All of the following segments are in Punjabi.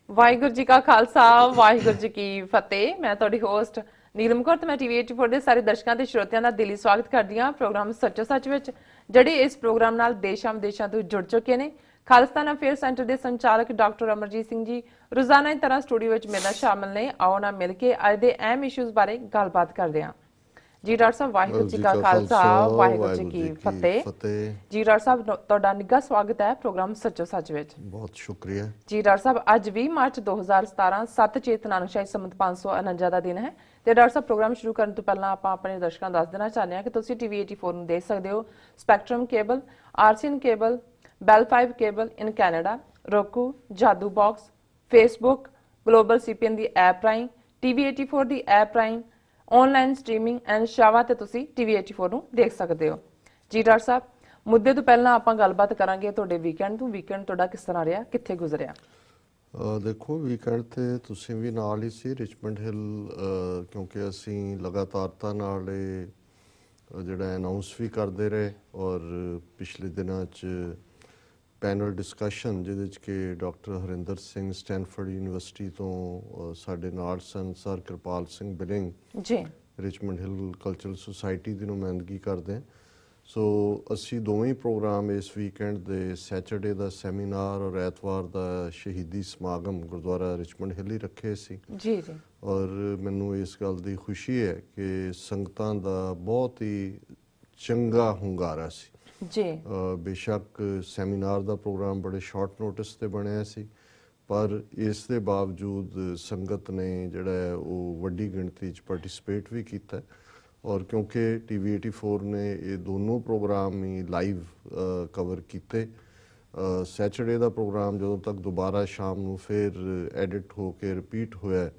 ਵਾਹਿਗੁਰੂ ਜੀ ਕਾ ਖਾਲਸਾ ਵਾਹਿਗੁਰੂ ਜੀ ਕੀ ਫਤਿਹ। ਮੈਂ ਤੁਹਾਡੀ ਹੋਸਟ ਨੀਲਮ ਕੌਰ ਤੇ ਮੈਂ ਟੀਵੀ 84 ਦੇ ਸਾਰੇ ਦਰਸ਼ਕਾਂ ਤੇ ਸਰੋਤਿਆਂ ਦਾ ਦਿਲੀ ਸਵਾਗਤ ਕਰਦੀ ਹਾਂ ਪ੍ਰੋਗਰਾਮ ਸੱਚੋ ਸੱਚ ਵਿੱਚ, ਜਿਹੜੇ ਇਸ ਪ੍ਰੋਗਰਾਮ ਨਾਲ ਦੇਸ਼ਾਂ ਵਿਦੇਸ਼ਾਂ ਤੋਂ ਜੁੜ ਚੁੱਕੇ ਨੇ। ਖਾਲਿਸਤਾਨ ਅਫੇਅਰ ਸੈਂਟਰ ਦੇ ਸੰਚਾਲਕ ਡਾਕਟਰ ਅਮਰਜੀਤ ਸਿੰਘ ਜੀ ਰੋਜ਼ਾਨਾ ਦੀ ਤਰ੍ਹਾਂ ਸਟੂਡੀਓ ਵਿੱਚ ਮੇਰੇ ਨਾਲ ਸ਼ਾਮਲ ਨੇ। ਆਓ ਨਾ ਮਿਲ ਕੇ ਅੱਜ ਦੇ ਅਹਿਮ ਇਸ਼ੂਜ਼ ਬਾਰੇ ਗੱਲਬਾਤ ਕਰਦੇ ਹਾਂ। ਜੀ ਡਾਕਟਰ ਸਾਹਿਬ, ਵਾਹਿਗੁਰੂ ਜੀ ਕਾ ਖਾਲਸਾ ਵਾਹਿਗੁਰੂ ਜੀ ਕੀ ਫਤਿਹ। ਜੀ ਡਾਕਟਰ ਸਾਹਿਬ, ਤੁਹਾਡਾ ਨਿੱਘਾ ਸਵਾਗਤ ਹੈ ਪ੍ਰੋਗਰਾਮ ਸੱਚੋ ਸੱਚ ਵਿੱਚ। ਬਹੁਤ ਸ਼ੁਕਰੀਆ ਜੀ ਡਾਕਟਰ ਸਾਹਿਬ, ਅੱਜ 20 ਮਾਰਚ 2017 7 ਚੇਤ ਨਾਨਕਸ਼ਾਹੀ ਸੰਮਤ 549 ਦਾ ਦਿਨ ਹੈ ਤੇ ਡਾਕਟਰ ਸਾਹਿਬ, ਪ੍ਰੋਗਰਾਮ ਸ਼ੁਰੂ ਕਰਨ ਤੋਂ ਪਹਿਲਾਂ ਆਪਾਂ ਆਪਣੇ ਦਰਸ਼ਕਾਂ ਨੂੰ ਦੱਸ ਦੇਣਾ ਚਾਹੁੰਦੇ ਹਾਂ ਕਿ ਤੁਸੀਂ ਟੀਵੀ 84 ਨੂੰ ਦੇਖ ਸਕਦੇ ਹੋ spectrum cable, RCN cable, Bell 5 cable in Canada, roku, Jadoo box, Facebook, global CPN ਦੀ ਐਪ ਰਾਹੀਂ, ਟੀਵੀ 84 ਦੀ ਐਪ ਰਾਹੀਂ, ਆਨਲਾਈਨ ਸਟ੍ਰੀਮਿੰਗ ਐਂਡ ਸ਼ਾਵਾ ਤੇ ਤੁਸੀਂ ਟੀਵੀ 84 ਨੂੰ ਦੇਖ ਸਕਦੇ ਹੋ। ਜੀ ਡਾਕਟਰ ਸਾਹਿਬ, ਮੁੱਦੇ ਤੋਂ ਪਹਿਲਾਂ ਆਪਾਂ ਗੱਲਬਾਤ ਕਰਾਂਗੇ ਤੁਹਾਡੇ ਵੀਕਐਂਡ ਤੋਂ। ਵੀਕਐਂਡ ਤੁਹਾਡਾ ਕਿਸ ਤਰ੍ਹਾਂ ਰਿਹਾ, ਕਿੱਥੇ ਗੁਜ਼ਰਿਆ? ਦੇਖੋ, ਵੀਕਐਂਡ ਤੇ ਤੁਸੀਂ ਵੀ ਨਾਲ ਹੀ ਸੀ ਰਿਚਮੰਡ ਹਿੱਲ, ਕਿਉਂਕਿ ਅਸੀਂ ਲਗਾਤਾਰਤਾ ਨਾਲ ਇਹ ਜਿਹੜਾ ਅਨਾਉਂਸ ਵੀ ਕਰਦੇ ਰਹੇ ਔਰ ਪਿਛਲੇ ਦਿਨਾਂ 'ਚ ਪੈਨਲ ਡਿਸਕਸ਼ਨ ਜਿਹਦੇ 'ਚ ਕਿ doctor Harinder Singh Stanford university ਤੋਂ ਸਾਡੇ ਨਾਲ ਸਨ, ਸਰ ਕਿਰਪਾਲ ਸਿੰਘ ਬਿਲਿੰਗ ਜੀ ਰਿਚਮੰਡ ਹਿੱਲ ਕਲਚਰਲ ਸੁਸਾਇਟੀ ਦੀ ਨੁਮਾਇੰਦਗੀ ਕਰਦੇ ਹਾਂ। ਸੋ ਅਸੀਂ ਦੋਵੇਂ ਪ੍ਰੋਗਰਾਮ ਇਸ ਵੀਕਐਂਡ ਦੇ ਸੈਚਰਡੇ ਦਾ ਸੈਮੀਨਾਰ ਔਰ ਐਤਵਾਰ ਦਾ ਸ਼ਹੀਦੀ ਸਮਾਗਮ ਗੁਰਦੁਆਰਾ ਰਿਚਮੰਡ ਹਿੱਲ ਹੀ ਰੱਖੇ ਸੀ। ਜੀ ਜੀ। ਔਰ ਮੈਨੂੰ ਇਸ ਗੱਲ ਦੀ ਖੁਸ਼ੀ ਹੈ ਕਿ ਸੰਗਤਾਂ ਦਾ ਬਹੁਤ ਹੀ ਚੰਗਾ ਹੁੰਗਾਰਾ ਸੀ ਜੀ। ਬੇਸ਼ੱਕ ਸੈਮੀਨਾਰ ਦਾ ਪ੍ਰੋਗਰਾਮ ਬੜੇ ਸ਼ਾਰਟ ਨੋਟਿਸ ਤੇ ਬਣਿਆ ਸੀ, ਪਰ ਇਸ ਦੇ ਬਾਵਜੂਦ ਸੰਗਤ ਨੇ ਜਿਹੜਾ ਹੈ ਉਹ ਵੱਡੀ ਗਿਣਤੀ 'ਚ ਪਾਰਟਿਸਿਪੇਟ ਵੀ ਕੀਤਾ। ਔਰ ਕਿਉਂਕਿ ਟੀਵੀ 84 ਨੇ ਇਹ ਦੋਨੋਂ ਪ੍ਰੋਗਰਾਮ ਹੀ ਲਾਈਵ ਕਵਰ ਕੀਤੇ। ਸੈਚਰਡੇ ਦਾ ਪ੍ਰੋਗਰਾਮ ਜਦੋਂ ਤੱਕ ਦੁਬਾਰਾ ਸ਼ਾਮ ਨੂੰ ਫਿਰ ਐਡਿਟ ਹੋ ਕੇ ਰਿਪੀਟ ਹੋਇਆ,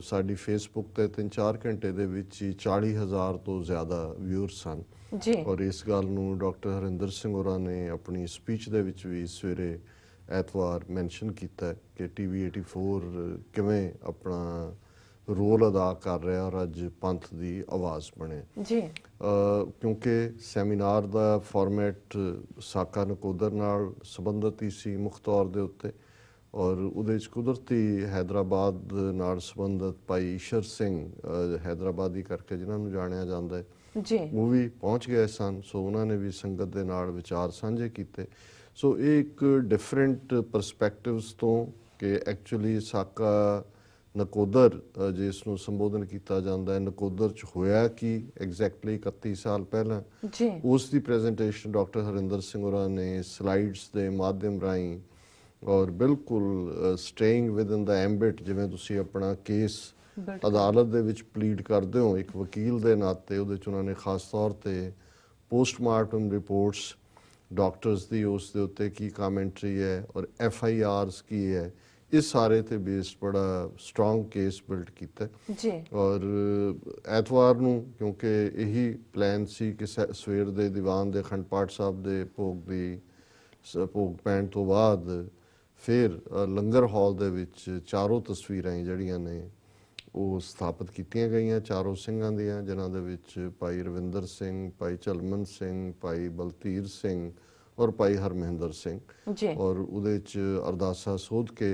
ਸਾਡੀ ਫੇਸਬੁੱਕ ਤੇ 3-4 ਘੰਟੇ ਦੇ ਵਿੱਚ ਹੀ 40,000 ਤੋਂ ਜ਼ਿਆਦਾ ਵਿਊਅਰਸ ਸਨ ਜੀ। ਔਰ ਇਸ ਗੱਲ ਨੂੰ ਡਾਕਟਰ ਹਰਿੰਦਰ ਸਿੰਘ ਹੋਰਾਂ ਨੇ ਆਪਣੀ ਸਪੀਚ ਦੇ ਵਿੱਚ ਵੀ ਸਵੇਰੇ ਐਤਵਾਰ ਮੈਂਸ਼ਨ ਕੀਤਾ ਕਿ ਟੀਵੀ 84 ਕਿਵੇਂ ਆਪਣਾ ਰੋਲ ਅਦਾ ਕਰ ਰਿਹਾ ਔਰ ਅੱਜ ਪੰਥ ਦੀ ਆਵਾਜ਼ ਬਣੇ ਜੀ। ਕਿਉਂਕਿ ਸੈਮੀਨਾਰ ਦਾ ਫਾਰਮੈਟ ਸਾਕਾ ਨਕੋਦਰ ਨਾਲ ਸੰਬੰਧਿਤ ਹੀ ਸੀ ਮੁੱਖ ਤੌਰ ਦੇ ਉੱਤੇ, ਔਰ ਉਹਦੇ 'ਚ ਕੁਦਰਤੀ ਹੈਦਰਾਬਾਦ ਨਾਲ ਸੰਬੰਧਿਤ ਭਾਈ ਈਸ਼ਰ ਸਿੰਘ ਹੈਦਰਾਬਾਦੀ ਕਰਕੇ ਜਿਨ੍ਹਾਂ ਨੂੰ ਜਾਣਿਆ ਜਾਂਦਾ ਹੈ ਜੀ, ਉਹ ਵੀ ਪਹੁੰਚ ਗਏ ਸਨ। ਸੋ ਉਹਨਾਂ ਨੇ ਵੀ ਸੰਗਤ ਦੇ ਨਾਲ ਵਿਚਾਰ ਸਾਂਝੇ ਕੀਤੇ। ਸੋ ਇਹ ਇੱਕ ਡਿਫਰੈਂਟ ਪਰਸਪੈਕਟਿਵਸ ਤੋਂ ਕਿ ਐਕਚੁਅਲੀ ਸਾਕਾ ਨਕੋਦਰ ਜਿਸ ਨੂੰ ਸੰਬੋਧਨ ਕੀਤਾ ਜਾਂਦਾ ਹੈ, ਨਕੋਦਰ 'ਚ ਹੋਇਆ ਕਿ ਐਗਜ਼ੈਕਟਲੀ 31 ਸਾਲ ਪਹਿਲਾਂ, ਜੀ, ਉਸ ਦੀ ਪ੍ਰੈਜੈਂਟੇਸ਼ਨ ਡਾਕਟਰ ਹਰਿੰਦਰ ਸਿੰਘ ਹੋਰਾਂ ਨੇ ਸਲਾਈਡਸ ਦੇ ਮਾਧਿਅਮ ਰਾਹੀਂ ਔਰ ਬਿਲਕੁਲ ਸਟੇਇੰਗ ਵਿਦਨ ਦਾ ਐਂਬਿਟ, ਜਿਵੇਂ ਤੁਸੀਂ ਆਪਣਾ ਕੇਸ ਅਦਾਲਤ ਦੇ ਵਿੱਚ ਪਲੀਡ ਕਰਦੇ ਹੋ ਇੱਕ ਵਕੀਲ ਦੇ ਨਾਤੇ, ਉਹਦੇ 'ਚ ਉਹਨਾਂ ਨੇ ਖਾਸ ਤੌਰ ਤੇ ਪੋਸਟਮਾਰਟਮ ਰਿਪੋਰਟਸ ਡਾਕਟਰਸ ਦੀ ਉਸ ਦੇ ਉੱਤੇ ਕੀ ਕਾਮੈਂਟਰੀ ਹੈ ਔਰ FIRs ਕੀ ਹੈ, ਇਸ ਸਾਰੇ ਤੇ ਬੇਸਡ ਬੜਾ ਸਟਰੋਂਗ ਕੇਸ ਬਿਲਡ ਕੀਤਾ ਜੀ। ਔਰ ਐਤਵਾਰ ਨੂੰ ਕਿਉਂਕਿ ਇਹੀ ਪਲਾਨ ਸੀ ਕਿ ਸਵੇਰ ਦੇ ਦੀਵਾਨ ਦੇ ਅਖੰਡ ਪਾਠ ਸਾਹਿਬ ਦੇ ਭੋਗ ਪੈਣ ਤੋਂ ਬਾਅਦ ਫਿਰ ਲੰਗਰ ਹਾਲ ਦੇ ਵਿੱਚ ਚਾਰੋਂ ਤਸਵੀਰਾਂ ਜਿਹੜੀਆਂ ਨੇ ਉਹ ਸਥਾਪਿਤ ਕੀਤੀਆਂ ਗਈਆਂ, ਚਾਰੋਂ ਸਿੰਘਾਂ ਦੀਆਂ, ਜਿਨ੍ਹਾਂ ਦੇ ਵਿੱਚ ਭਾਈ ਰਵਿੰਦਰ ਸਿੰਘ, ਭਾਈ ਝਲਮਨ ਸਿੰਘ, ਭਾਈ ਬਲਤੀਰ ਸਿੰਘ ਔਰ ਭਾਈ ਹਰਮਹਿੰਦਰ ਸਿੰਘ। ਔਰ ਉਹਦੇ 'ਚ ਅਰਦਾਸਾ ਸੋਧ ਕੇ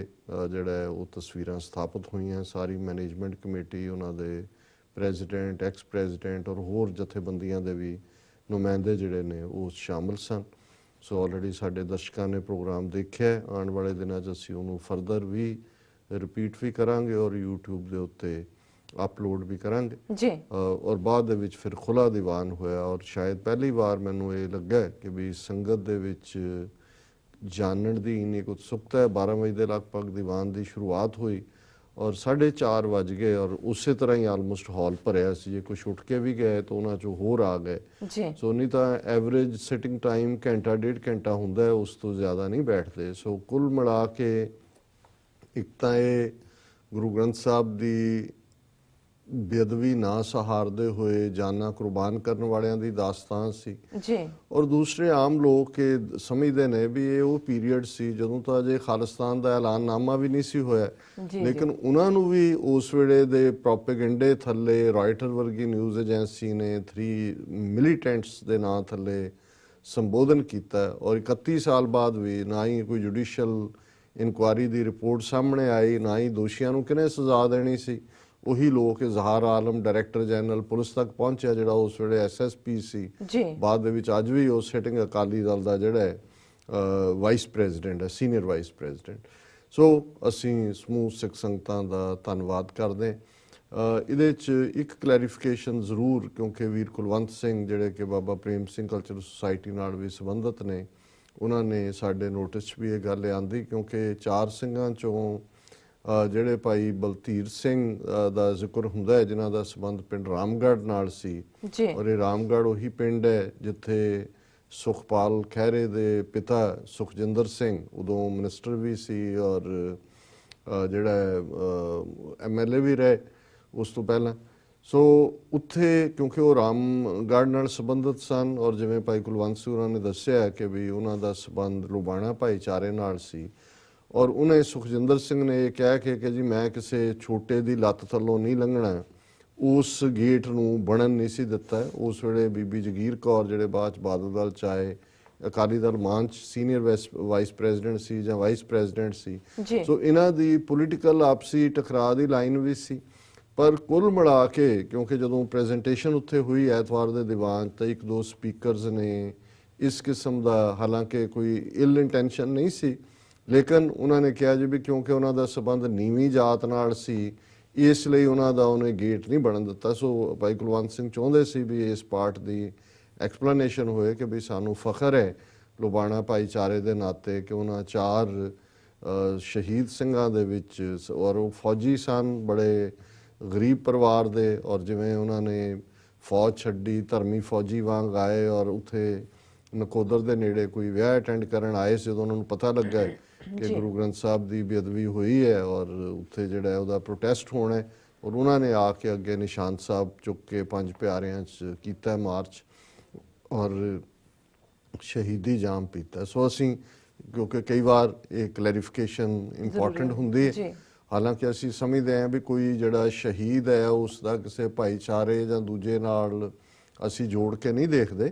ਜਿਹੜਾ ਹੈ ਉਹ ਤਸਵੀਰਾਂ ਸਥਾਪਿਤ ਹੋਈਆਂ। ਸਾਰੀ ਮੈਨੇਜਮੈਂਟ ਕਮੇਟੀ, ਉਹਨਾਂ ਦੇ ਪ੍ਰੈਜ਼ੀਡੈਂਟ, ਐਕਸ ਪ੍ਰੈਜ਼ੀਡੈਂਟ ਔਰ ਹੋਰ ਜਥੇਬੰਦੀਆਂ ਦੇ ਵੀ ਨੁਮਾਇੰਦੇ ਜਿਹੜੇ ਨੇ ਉਹ ਸ਼ਾਮਲ ਸਨ। ਸੋ ਆਲਰੇਡੀ ਸਾਡੇ ਦਰਸ਼ਕਾਂ ਨੇ ਪ੍ਰੋਗਰਾਮ ਦੇਖਿਆ। ਆਉਣ ਵਾਲੇ ਦਿਨਾਂ 'ਚ ਅਸੀਂ ਉਹਨੂੰ ਫਰਦਰ ਵੀ ਰਿਪੀਟ ਵੀ ਕਰਾਂਗੇ ਔਰ YouTube ਦੇ ਉੱਤੇ ਅਪਲੋਡ ਵੀ ਕਰਾਂਗੇ ਜੀ। ਔਰ ਬਾਅਦ ਦੇ ਵਿੱਚ ਫਿਰ ਖੁੱਲ੍ਹਾ ਦੀਵਾਨ ਹੋਇਆ ਔਰ ਸ਼ਾਇਦ ਪਹਿਲੀ ਵਾਰ ਮੈਨੂੰ ਇਹ ਲੱਗਾ ਕਿ ਵੀ ਸੰਗਤ ਦੇ ਵਿੱਚ ਜਾਣਨ ਦੀ ਇੰਨੀ ਕੁ ਉਤਸੁਕਤਾ ਹੈ। 12 ਵਜੇ ਦੇ ਲਗਭਗ ਦੀਵਾਨ ਦੀ ਸ਼ੁਰੂਆਤ ਹੋਈ ਔਰ 4:30 ਵੱਜ ਗਏ ਔਰ ਉਸੇ ਤਰ੍ਹਾਂ ਹੀ ਆਲਮੋਸਟ ਹਾਲ ਭਰਿਆ ਸੀ। ਜੇ ਕੁਛ ਉੱਠ ਕੇ ਵੀ ਗਏ ਤਾਂ ਉਹਨਾਂ 'ਚੋਂ ਹੋਰ ਆ ਗਏ। ਸੋ ਨਹੀਂ ਤਾਂ ਐਵਰੇਜ ਸਿਟਿੰਗ ਟਾਈਮ ਘੰਟਾ 1.5 ਘੰਟਾ ਹੁੰਦਾ ਹੈ, ਉਸ ਤੋਂ ਜ਼ਿਆਦਾ ਨਹੀਂ ਬੈਠਦੇ। ਸੋ ਕੁੱਲ ਮਿਲਾ ਕੇ ਇੱਕ ਤਾਂ ਇਹ ਗੁਰੂ ਗ੍ਰੰਥ ਸਾਹਿਬ ਦੀ ਬੇਅਦਬੀ ਨਾ ਸਹਾਰਦੇ ਹੋਏ ਜਾਨਾਂ ਕੁਰਬਾਨ ਕਰਨ ਵਾਲਿਆਂ ਦੀ ਦਾਸਤਾਨ ਸੀ ਜੀ। ਔਰ ਦੂਸਰੇ ਆਮ ਲੋਕ ਇਹ ਸਮਝਦੇ ਨੇ ਵੀ ਇਹ ਉਹ ਪੀਰੀਅਡ ਸੀ ਜਦੋਂ ਤਾਂ ਅਜੇ ਖਾਲਿਸਤਾਨ ਦਾ ਐਲਾਨਨਾਮਾ ਵੀ ਨਹੀਂ ਸੀ ਹੋਇਆ, ਲੇਕਿਨ ਉਹਨਾਂ ਨੂੰ ਵੀ ਉਸ ਵੇਲੇ ਦੇ ਪ੍ਰੋਪੇਗੈਂਡੇ ਥੱਲੇ ਰਾਇਟਰ ਵਰਗੀ ਨਿਊਜ਼ ਏਜੰਸੀ ਨੇ 3 ਮਿਲੀਟੈਂਟਸ ਦੇ ਨਾਂ ਥੱਲੇ ਸੰਬੋਧਨ ਕੀਤਾ ਔਰ 31 ਸਾਲ ਬਾਅਦ ਵੀ ਨਾ ਹੀ ਕੋਈ ਜੁਡੀਸ਼ੀਅਲ ਇਨਕੁਆਰੀ ਦੀ ਰਿਪੋਰਟ ਸਾਹਮਣੇ ਆਈ, ਨਾ ਹੀ ਦੋਸ਼ੀਆਂ ਨੂੰ ਕਿਹਨੇ ਸਜ਼ਾ ਦੇਣੀ ਸੀ। ਉਹੀ ਲੋਕ ਇਜ਼ਹਾਰ ਆਲਮ ਡਾਇਰੈਕਟਰ ਜਨਰਲ ਪੁਲਿਸ ਤੱਕ ਪਹੁੰਚਿਆ, ਜਿਹੜਾ ਉਸ ਵੇਲੇ ਐਸਐਸਪੀ ਸੀ, ਜੀ ਬਾਅਦ ਦੇ ਵਿੱਚ ਅੱਜ ਵੀ ਉਹ ਸਿਟਿੰਗ ਅਕਾਲੀ ਦਲ ਦਾ ਜਿਹੜਾ ਹੈ ਵਾਈਸ ਪ੍ਰੈਜ਼ੀਡੈਂਟ ਹੈ, ਸੀਨੀਅਰ ਵਾਈਸ ਪ੍ਰੈਜ਼ੀਡੈਂਟ। ਸੋ ਅਸੀਂ ਸਮੂਹ ਸਿੱਖ ਸੰਗਤਾਂ ਦਾ ਧੰਨਵਾਦ ਕਰਦੇ। ਇਹਦੇ 'ਚ ਇੱਕ ਕਲੈਰੀਫਿਕੇਸ਼ਨ ਜ਼ਰੂਰ, ਕਿਉਂਕਿ ਵੀਰ ਕੁਲਵੰਤ ਸਿੰਘ ਜਿਹੜੇ ਕਿ ਬਾਬਾ ਪ੍ਰੇਮ ਸਿੰਘ ਕਲਚਰਲ ਸੁਸਾਇਟੀ ਨਾਲ ਵੀ ਸੰਬੰਧਿਤ ਨੇ, ਉਹਨਾਂ ਨੇ ਸਾਡੇ ਨੋਟਿਸ 'ਚ ਵੀ ਇਹ ਗੱਲ ਆਂਦੀ, ਕਿਉਂਕਿ 4 ਸਿੰਘਾਂ 'ਚੋਂ ਜਿਹੜੇ ਭਾਈ ਬਲਧੀਰ ਸਿੰਘ ਦਾ ਜ਼ਿਕਰ ਹੁੰਦਾ ਹੈ, ਜਿਨ੍ਹਾਂ ਦਾ ਸੰਬੰਧ ਪਿੰਡ ਰਾਮਗੜ੍ਹ ਨਾਲ ਸੀ, ਔਰ ਇਹ ਰਾਮਗੜ੍ਹ ਉਹੀ ਪਿੰਡ ਹੈ ਜਿੱਥੇ ਸੁਖਪਾਲ ਖਹਿਰੇ ਦੇ ਪਿਤਾ ਸੁਖਜਿੰਦਰ ਸਿੰਘ ਉਦੋਂ ਮਿਨਿਸਟਰ ਵੀ ਸੀ, ਔਰ ਜਿਹੜਾ MLA ਵੀ ਰਹੇ ਉਸ ਤੋਂ ਪਹਿਲਾਂ। ਸੋ ਉੱਥੇ ਕਿਉਂਕਿ ਉਹ ਰਾਮਗੜ੍ਹ ਨਾਲ ਸੰਬੰਧਿਤ ਸਨ, ਔਰ ਜਿਵੇਂ ਭਾਈ ਕੁਲਵੰਤ ਸਿੰਘ ਉਹਨਾਂ ਨੇ ਦੱਸਿਆ ਕਿ ਵੀ ਉਹਨਾਂ ਦਾ ਸੰਬੰਧ ਲੁਬਾਣਾ ਭਾਈਚਾਰੇ ਨਾਲ ਸੀ, ਔਰ ਉਹਨੇ ਸੁਖਜਿੰਦਰ ਸਿੰਘ ਨੇ ਇਹ ਕਹਿ ਕੇ ਕਿ ਜੀ ਮੈਂ ਕਿਸੇ ਛੋਟੇ ਦੀ ਲੱਤ ਥੱਲੋਂ ਨਹੀਂ ਲੰਘਣਾ, ਉਸ ਗੇਟ ਨੂੰ ਬਣਨ ਨਹੀਂ ਸੀ ਦਿੱਤਾ। ਉਸ ਵੇਲੇ ਬੀਬੀ ਜਗੀਰ ਕੌਰ ਜਿਹੜੇ ਬਾਅਦ 'ਚ ਬਾਦਲ ਦਲ 'ਚ ਆਏ, ਅਕਾਲੀ ਦਲ ਮਾਨ 'ਚ ਸੀਨੀਅਰ ਵਾਈਸ ਪ੍ਰੈਜ਼ੀਡੈਂਟ ਸੀ ਜਾਂ ਵਾਈਸ ਪ੍ਰੈਜ਼ੀਡੈਂਟ ਸੀ। ਸੋ ਇਹਨਾਂ ਦੀ ਪੋਲੀਟੀਕਲ ਆਪਸੀ ਟਕਰਾਅ ਦੀ ਲਾਈਨ ਵੀ ਸੀ। ਪਰ ਕੁੱਲ ਮਿਲਾ ਕੇ ਕਿਉਂਕਿ ਜਦੋਂ ਪ੍ਰੈਜ਼ੈਂਟੇਸ਼ਨ ਉੱਥੇ ਹੋਈ ਐਤਵਾਰ ਦੇ ਦੀਵਾਨ, ਤਾਂ 1-2 ਸਪੀਕਰਸ ਨੇ ਇਸ ਕਿਸਮ ਦਾ, ਹਾਲਾਂਕਿ ਕੋਈ ਇਲ ਇੰਟੈਂਸ਼ਨ ਨਹੀਂ ਸੀ, ਲੇਕਿਨ ਉਹਨਾਂ ਨੇ ਕਿਹਾ ਜੀ ਵੀ ਕਿਉਂਕਿ ਉਹਨਾਂ ਦਾ ਸੰਬੰਧ ਨੀਵੀਂ ਜਾਤ ਨਾਲ ਸੀ, ਇਸ ਲਈ ਉਹਨਾਂ ਦਾ ਉਹਨੇ ਗੇਟ ਨਹੀਂ ਬਣਨ ਦਿੱਤਾ। ਸੋ ਭਾਈ ਕੁਲਵੰਤ ਸਿੰਘ ਚਾਹੁੰਦੇ ਸੀ ਵੀ ਇਸ ਪਾਰਟ ਦੀ ਐਕਸਪਲੇਨੇਸ਼ਨ ਹੋਏ ਕਿ ਵੀ ਸਾਨੂੰ ਫਖਰ ਹੈ ਲੁਬਾਣਾ ਭਾਈਚਾਰੇ ਦੇ ਨਾਤੇ ਕਿ ਉਹਨਾਂ 4 ਸ਼ਹੀਦ ਸਿੰਘਾਂ ਦੇ ਵਿੱਚ, ਔਰ ਉਹ ਫੌਜੀ ਸਨ, ਬੜੇ ਗਰੀਬ ਪਰਿਵਾਰ ਦੇ, ਔਰ ਜਿਵੇਂ ਉਹਨਾਂ ਨੇ ਫੌਜ ਛੱਡੀ, ਧਰਮੀ ਫੌਜੀ ਵਾਂਗ ਆਏ, ਔਰ ਉੱਥੇ ਨਕੋਦਰ ਦੇ ਨੇੜੇ ਕੋਈ ਵਿਆਹ ਅਟੈਂਡ ਕਰਨ ਆਏ ਸੀ। ਉਦੋਂ ਉਹਨਾਂ ਨੂੰ ਪਤਾ ਲੱਗਾ ਕਿ ਗੁਰੂ ਗ੍ਰੰਥ ਸਾਹਿਬ ਦੀ ਬੇਅਦਬੀ ਹੋਈ ਹੈ, ਔਰ ਉੱਥੇ ਜਿਹੜਾ ਉਹਦਾ ਪ੍ਰੋਟੈਸਟ ਹੋਣਾ ਹੈ, ਔਰ ਉਹਨਾਂ ਨੇ ਆ ਕੇ ਅੱਗੇ ਨਿਸ਼ਾਨ ਸਾਹਿਬ ਚੁੱਕ ਕੇ 5 ਪਿਆਰਿਆਂ 'ਚ ਕੀਤਾ ਮਾਰਚ, ਔਰ ਸ਼ਹੀਦੀ ਜਾਮ ਪੀਤਾ। ਸੋ ਅਸੀਂ ਕਿਉਂਕਿ ਕਈ ਵਾਰ ਇਹ ਕਲੈਰੀਫਿਕੇਸ਼ਨ ਇੰਪੋਰਟੈਂਟ ਹੁੰਦੀ ਹੈ, ਹਾਲਾਂਕਿ ਅਸੀਂ ਸਮਝਦੇ ਹਾਂ ਵੀ ਕੋਈ ਜਿਹੜਾ ਸ਼ਹੀਦ ਹੈ ਉਸ ਦਾ ਕਿਸੇ ਭਾਈਚਾਰੇ ਜਾਂ ਦੂਜੇ ਨਾਲ ਅਸੀਂ ਜੋੜ ਕੇ ਨਹੀਂ ਦੇਖਦੇ,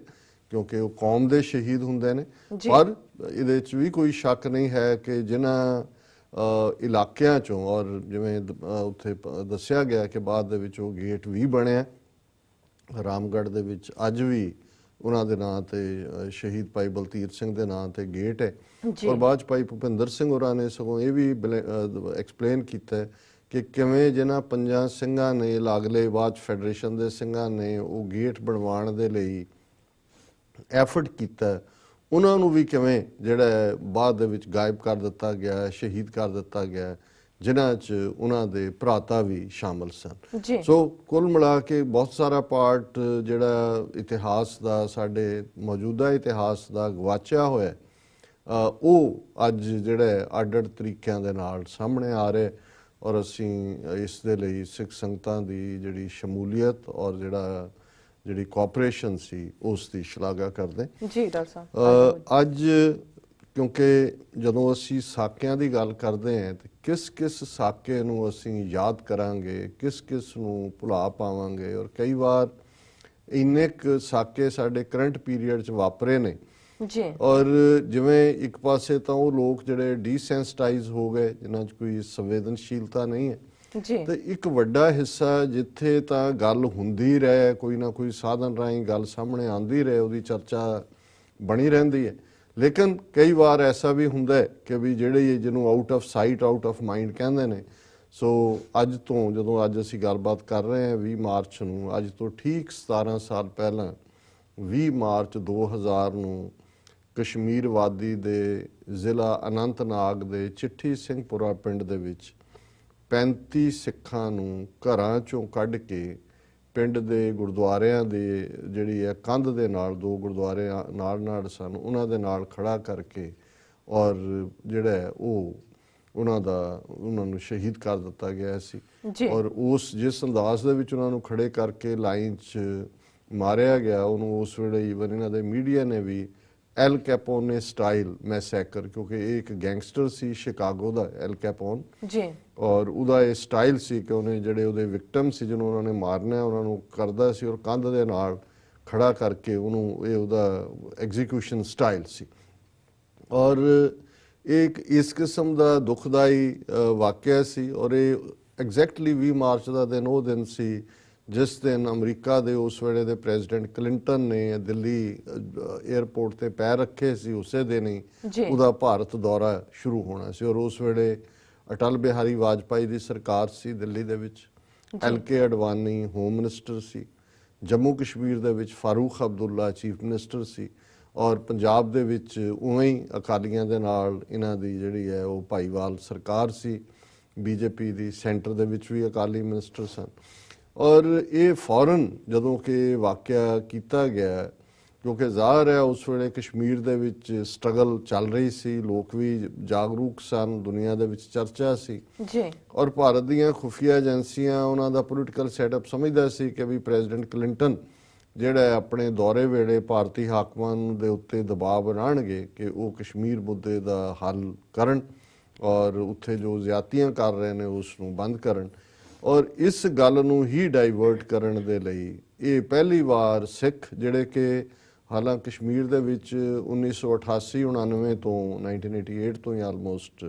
ਕਿਉਂਕਿ ਉਹ ਕੌਮ ਦੇ ਸ਼ਹੀਦ ਹੁੰਦੇ ਨੇ। ਪਰ ਇਹਦੇ 'ਚ ਵੀ ਕੋਈ ਸ਼ੱਕ ਨਹੀਂ ਹੈ ਕਿ ਜਿਨ੍ਹਾਂ ਇਲਾਕਿਆਂ 'ਚੋਂ, ਔਰ ਜਿਵੇਂ ਉੱਥੇ ਦੱਸਿਆ ਗਿਆ ਕਿ ਬਾਅਦ ਦੇ ਵਿੱਚ ਉਹ ਗੇਟ ਵੀ ਬਣਿਆ ਰਾਮਗੜ੍ਹ ਦੇ ਵਿੱਚ, ਅੱਜ ਵੀ ਉਹਨਾਂ ਦੇ ਨਾਂ ਤੇ ਸ਼ਹੀਦ ਭਾਈ ਬਲਧੀਰ ਸਿੰਘ ਦੇ ਨਾਂ ਤੇ ਗੇਟ ਹੈ। ਔਰ ਬਾਅਦ 'ਚ ਭਾਈ ਭੁਪਿੰਦਰ ਸਿੰਘ ਹੋਰਾਂ ਨੇ ਸਗੋਂ ਇਹ ਵੀ ਐਕਸਪਲੇਨ ਕੀਤਾ ਕਿ ਕਿਵੇਂ ਜਿਨ੍ਹਾਂ 5 ਸਿੰਘਾਂ ਨੇ ਲਾਗਲੇ ਬਾਅਦ 'ਚ ਫੈਡਰੇਸ਼ਨ ਦੇ ਸਿੰਘਾਂ ਨੇ ਉਹ ਗੇਟ ਬਣਵਾਉਣ ਦੇ ਲਈ ਐਫਰਟ ਕੀਤਾ, ਉਹਨਾਂ ਨੂੰ ਵੀ ਕਿਵੇਂ ਜਿਹੜਾ ਬਾਅਦ ਦੇ ਵਿੱਚ ਗਾਇਬ ਕਰ ਦਿੱਤਾ ਗਿਆ, ਸ਼ਹੀਦ ਕਰ ਦਿੱਤਾ ਗਿਆ, ਜਿਨ੍ਹਾਂ 'ਚ ਉਹਨਾਂ ਦੇ ਭਰਾਤਾ ਵੀ ਸ਼ਾਮਲ ਸਨ। ਸੋ ਕੁੱਲ ਮਿਲਾ ਕੇ ਬਹੁਤ ਸਾਰਾ ਪਾਰਟ ਜਿਹੜਾ ਇਤਿਹਾਸ ਦਾ, ਸਾਡੇ ਮੌਜੂਦਾ ਇਤਿਹਾਸ ਦਾ ਗਵਾਚਿਆ ਹੋਇਆ, ਉਹ ਅੱਜ ਜਿਹੜਾ ਅੱਡ-ਅੱਡ ਤਰੀਕਿਆਂ ਦੇ ਨਾਲ ਸਾਹਮਣੇ ਆ ਰਿਹਾ, ਔਰ ਅਸੀਂ ਇਸ ਦੇ ਲਈ ਸਿੱਖ ਸੰਗਤਾਂ ਦੀ ਜਿਹੜੀ ਸ਼ਮੂਲੀਅਤ ਔਰ ਜਿਹੜੀ ਕੋਆਪਰੇਸ਼ਨ ਸੀ ਉਸ ਦੀ ਸ਼ਲਾਘਾ ਕਰਦੇ। ਜੀ ਡਾਕਟਰ ਸਾਹਿਬ, ਅੱਜ ਕਿਉਂਕਿ ਜਦੋਂ ਅਸੀਂ ਸਾਕਿਆਂ ਦੀ ਗੱਲ ਕਰਦੇ ਹਾਂ ਤੇ ਕਿਸ ਸਾਕੇ ਨੂੰ ਅਸੀਂ ਯਾਦ ਕਰਾਂਗੇ, ਕਿਸ ਨੂੰ ਭੁਲਾ ਪਾਵਾਂਗੇ, ਔਰ ਕਈ ਵਾਰ ਇੰਨੇ ਕੁ ਸਾਕੇ ਸਾਡੇ ਕਰੰਟ ਪੀਰੀਅਡ 'ਚ ਵਾਪਰੇ ਨੇ, ਔਰ ਜਿਵੇਂ ਇੱਕ ਪਾਸੇ ਤਾਂ ਉਹ ਲੋਕ ਜਿਹੜੇ ਡੀਸੈਂਸਿਟਾਈਜ਼ ਹੋ ਗਏ, ਜਿਨ੍ਹਾਂ 'ਚ ਕੋਈ ਸੰਵੇਦਨਸ਼ੀਲਤਾ ਨਹੀਂ ਹੈ, ਤੇ ਇੱਕ ਵੱਡਾ ਹਿੱਸਾ ਜਿੱਥੇ ਤਾਂ ਗੱਲ ਹੁੰਦੀ ਰਹੇ, ਕੋਈ ਨਾ ਕੋਈ ਸਾਧਨ ਰਾਹੀਂ ਗੱਲ ਸਾਹਮਣੇ ਆਉਂਦੀ ਰਹੇ, ਉਹਦੀ ਚਰਚਾ ਬਣੀ ਰਹਿੰਦੀ ਹੈ। ਲੇਕਿਨ ਕਈ ਵਾਰ ਐਸਾ ਵੀ ਹੁੰਦਾ ਹੈ ਕਿ ਵੀ ਜਿਹੜੇ ਜਿਹਨੂੰ out of site out of mind ਕਹਿੰਦੇ ਨੇ। ਸੋ ਅੱਜ ਤੋਂ ਜਦੋਂ ਅੱਜ ਅਸੀਂ ਗੱਲਬਾਤ ਕਰ ਰਹੇ ਹਾਂ 20 ਮਾਰਚ ਨੂੰ, ਅੱਜ ਤੋਂ ਠੀਕ 17 ਸਾਲ ਪਹਿਲਾਂ 20 ਮਾਰਚ 2000 ਨੂੰ ਕਸ਼ਮੀਰ ਵਾਦੀ ਦੇ ਜ਼ਿਲ੍ਹਾ ਅਨੰਤਨਾਗ ਦੇ ਚਿੱਠੀ ਸਿੰਘਪੁਰਾ ਪਿੰਡ ਦੇ ਵਿੱਚ 35 ਸਿੱਖਾਂ ਨੂੰ ਘਰਾਂ 'ਚੋਂ ਕੱਢ ਕੇ ਪਿੰਡ ਦੇ ਗੁਰਦੁਆਰਿਆਂ ਦੇ ਜਿਹੜੀ ਹੈ ਕੰਧ ਦੇ ਨਾਲ, 2 ਗੁਰਦੁਆਰੇ ਨਾਲ ਸਨ, ਉਹਨਾਂ ਦੇ ਨਾਲ ਖੜਾ ਕਰਕੇ ਔਰ ਜਿਹੜਾ ਹੈ ਉਹ ਉਹਨਾਂ ਨੂੰ ਸ਼ਹੀਦ ਕਰ ਦਿੱਤਾ ਗਿਆ ਸੀ। ਔਰ ਜਿਸ ਅੰਦਾਜ਼ ਦੇ ਵਿੱਚ ਉਹਨਾਂ ਨੂੰ ਖੜੇ ਕਰਕੇ ਲਾਈਨ 'ਚ ਮਾਰਿਆ ਗਿਆ, ਉਹਨੂੰ ਉਸ ਵੇਲੇ ਈਵਨ ਇਹਨਾਂ ਦੇ ਮੀਡੀਆ ਨੇ ਵੀ ਐਲ ਕੈਪੋਨੇ ਸਟਾਈਲ ਮੈਸੈਕਰ, ਕਿਉਂਕਿ ਇਹ ਇੱਕ ਗੈਂਗਸਟਰ ਸੀ ਸ਼ਿਕਾਗੋ ਦਾ, ਐਲ ਕੈਪੋਨ, ਔਰ ਉਹਦਾ ਇਹ ਸਟਾਈਲ ਸੀ ਕਿ ਉਹਨੇ ਜਿਹੜੇ ਉਹਦੇ ਵਿਕਟਮ ਸੀ ਜਿਹਨੂੰ ਉਹਨਾਂ ਨੇ ਮਾਰਨਾ, ਉਹਨਾਂ ਨੂੰ ਕਰਦਾ ਸੀ ਔਰ ਕੰਧ ਦੇ ਨਾਲ ਖੜਾ ਕਰਕੇ ਉਹਨੂੰ, ਇਹ ਉਹਦਾ ਐਗਜ਼ੀਕਿਊਸ਼ਨ ਸਟਾਈਲ ਸੀ। ਔਰ ਇਹ ਇੱਕ ਇਸ ਕਿਸਮ ਦਾ ਦੁਖਦਾਈ ਵਾਕਿਆ ਸੀ ਔਰ ਇਹ ਐਗਜ਼ੈਕਟਲੀ 20 ਮਾਰਚ ਦਾ ਦਿਨ ਉਹ ਦਿਨ ਸੀ ਜਿਸ ਦਿਨ ਅਮਰੀਕਾ ਦੇ ਉਸ ਵੇਲੇ ਦੇ ਪ੍ਰੈਜ਼ੀਡੈਂਟ ਕਲਿੰਟਨ ਨੇ ਦਿੱਲੀ 에ਅਰਪੋਰਟ ਤੇ ਪੈਰ ਰੱਖੇ ਸੀ। ਉਸੇ ਦਿਨ ਹੀ ਉਹਦਾ ਭਾਰਤ ਦੌਰਾ ਸ਼ੁਰੂ ਹੋਣਾ ਸੀ ਔਰ ਉਸ ਵੇਲੇ ਅਟਲ ਬਿਹਾਰੀ ਵਾਜਪਾਈ ਦੀ ਸਰਕਾਰ ਸੀ ਦਿੱਲੀ ਦੇ ਵਿੱਚ। LK ਅਡਵਾਨੀ ਹੋਮ ਮਿਨਿਸਟਰ ਸੀ। ਜੰਮੂ ਕਸ਼ਮੀਰ ਦੇ ਵਿੱਚ ਫਾਰੂਕ ਅਬਦੁੱਲਾ ਚੀਫ ਮਿਨਿਸਟਰ ਸੀ ਔਰ ਪੰਜਾਬ ਦੇ ਵਿੱਚ ਉਵੇਂ ਹੀ ਅਕਾਲੀਆਂ ਦੇ ਨਾਲ ਇਹਨਾਂ ਦੀ ਜਿਹੜੀ ਹੈ ਉਹ ਭਾਈਵਾਲ ਸਰਕਾਰ ਸੀ। BJP ਦੀ ਸੈਂਟਰ ਦੇ ਵਿੱਚ ਵੀ ਅਕਾਲੀ ਮਿਨਿਸਟਰ ਸਨ ਔਰ ਇਹ ਫੌਰਨ ਜਦੋਂ ਕਿ ਵਾਕਿਆ ਕੀਤਾ ਗਿਆ ਕਿਉਂਕਿ ਜ਼ਾਹਰ ਹੈ ਉਸ ਵੇਲੇ ਕਸ਼ਮੀਰ ਦੇ ਵਿੱਚ ਸਟਰਗਲ ਚੱਲ ਰਹੀ ਸੀ, ਲੋਕ ਵੀ ਜਾਗਰੂਕ ਸਨ, ਦੁਨੀਆ ਦੇ ਵਿੱਚ ਚਰਚਾ ਸੀ ਜੀ ਔਰ ਭਾਰਤ ਦੀਆਂ ਖੁਫੀਆ ਏਜੰਸੀਆਂ ਉਹਨਾਂ ਦਾ ਪੋਲੀਟੀਕਲ ਸੈਟਅਪ ਸਮਝਦਾ ਸੀ ਕਿ ਵੀ ਪ੍ਰੈਜ਼ੀਡੈਂਟ ਕਲਿੰਟਨ ਜਿਹੜਾ ਆਪਣੇ ਦੌਰੇ ਵੇਲੇ ਭਾਰਤੀ ਹਾਕਮਾਂ ਦੇ ਉੱਤੇ ਦਬਾਅ ਬਣਾਉਣਗੇ ਕਿ ਉਹ ਕਸ਼ਮੀਰ ਮੁੱਦੇ ਦਾ ਹੱਲ ਕਰਨ ਔਰ ਉੱਥੇ ਜੋ ਜ਼ਿਆਦਤੀਆਂ ਕਰ ਰਹੇ ਨੇ ਉਸ ਨੂੰ ਬੰਦ ਕਰਨ ਔਰ ਇਸ ਗੱਲ ਨੂੰ ਹੀ ਡਾਈਵਰਟ ਕਰਨ ਦੇ ਲਈ ਇਹ ਪਹਿਲੀ ਵਾਰ ਸਿੱਖ ਜਿਹੜੇ ਕਿ ਹਾਲਾਂਕਿ ਕਸ਼ਮੀਰ ਦੇ ਵਿੱਚ 1988-99 ਤੋਂ 1988 ਤੋਂ ਹੀ ਆਲਮੋਸਟ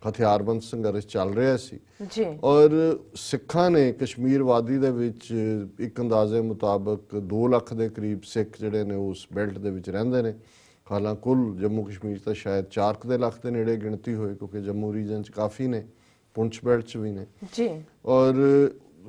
ਹਥਿਆਰਬੰਦ ਸੰਘਰਸ਼ ਚੱਲ ਰਿਹਾ ਸੀ ਜੀ ਔਰ ਸਿੱਖਾਂ ਨੇ ਕਸ਼ਮੀਰ ਵਾਦੀ ਦੇ ਵਿੱਚ ਇੱਕ ਅੰਦਾਜ਼ੇ ਮੁਤਾਬਕ 2 ਲੱਖ ਦੇ ਕਰੀਬ ਸਿੱਖ ਜਿਹੜੇ ਨੇ ਉਸ ਬੈਲਟ ਦੇ ਵਿੱਚ ਰਹਿੰਦੇ ਨੇ। ਹਾਲਾਂਕਿ ਕੁੱਲ ਜੰਮੂ ਕਸ਼ਮੀਰ ਤਾਂ ਸ਼ਾਇਦ 4 ਲੱਖ ਦੇ ਨੇੜੇ ਗਿਣਤੀ ਹੋਏ ਕਿਉਂਕਿ ਜੰਮੂ ਰੀਜਨ 'ਚ ਕਾਫੀ ਨੇ, ਪੁੰਛ ਬੈਲਟ 'ਚ ਵੀ ਨੇ ਜੀ ਔਰ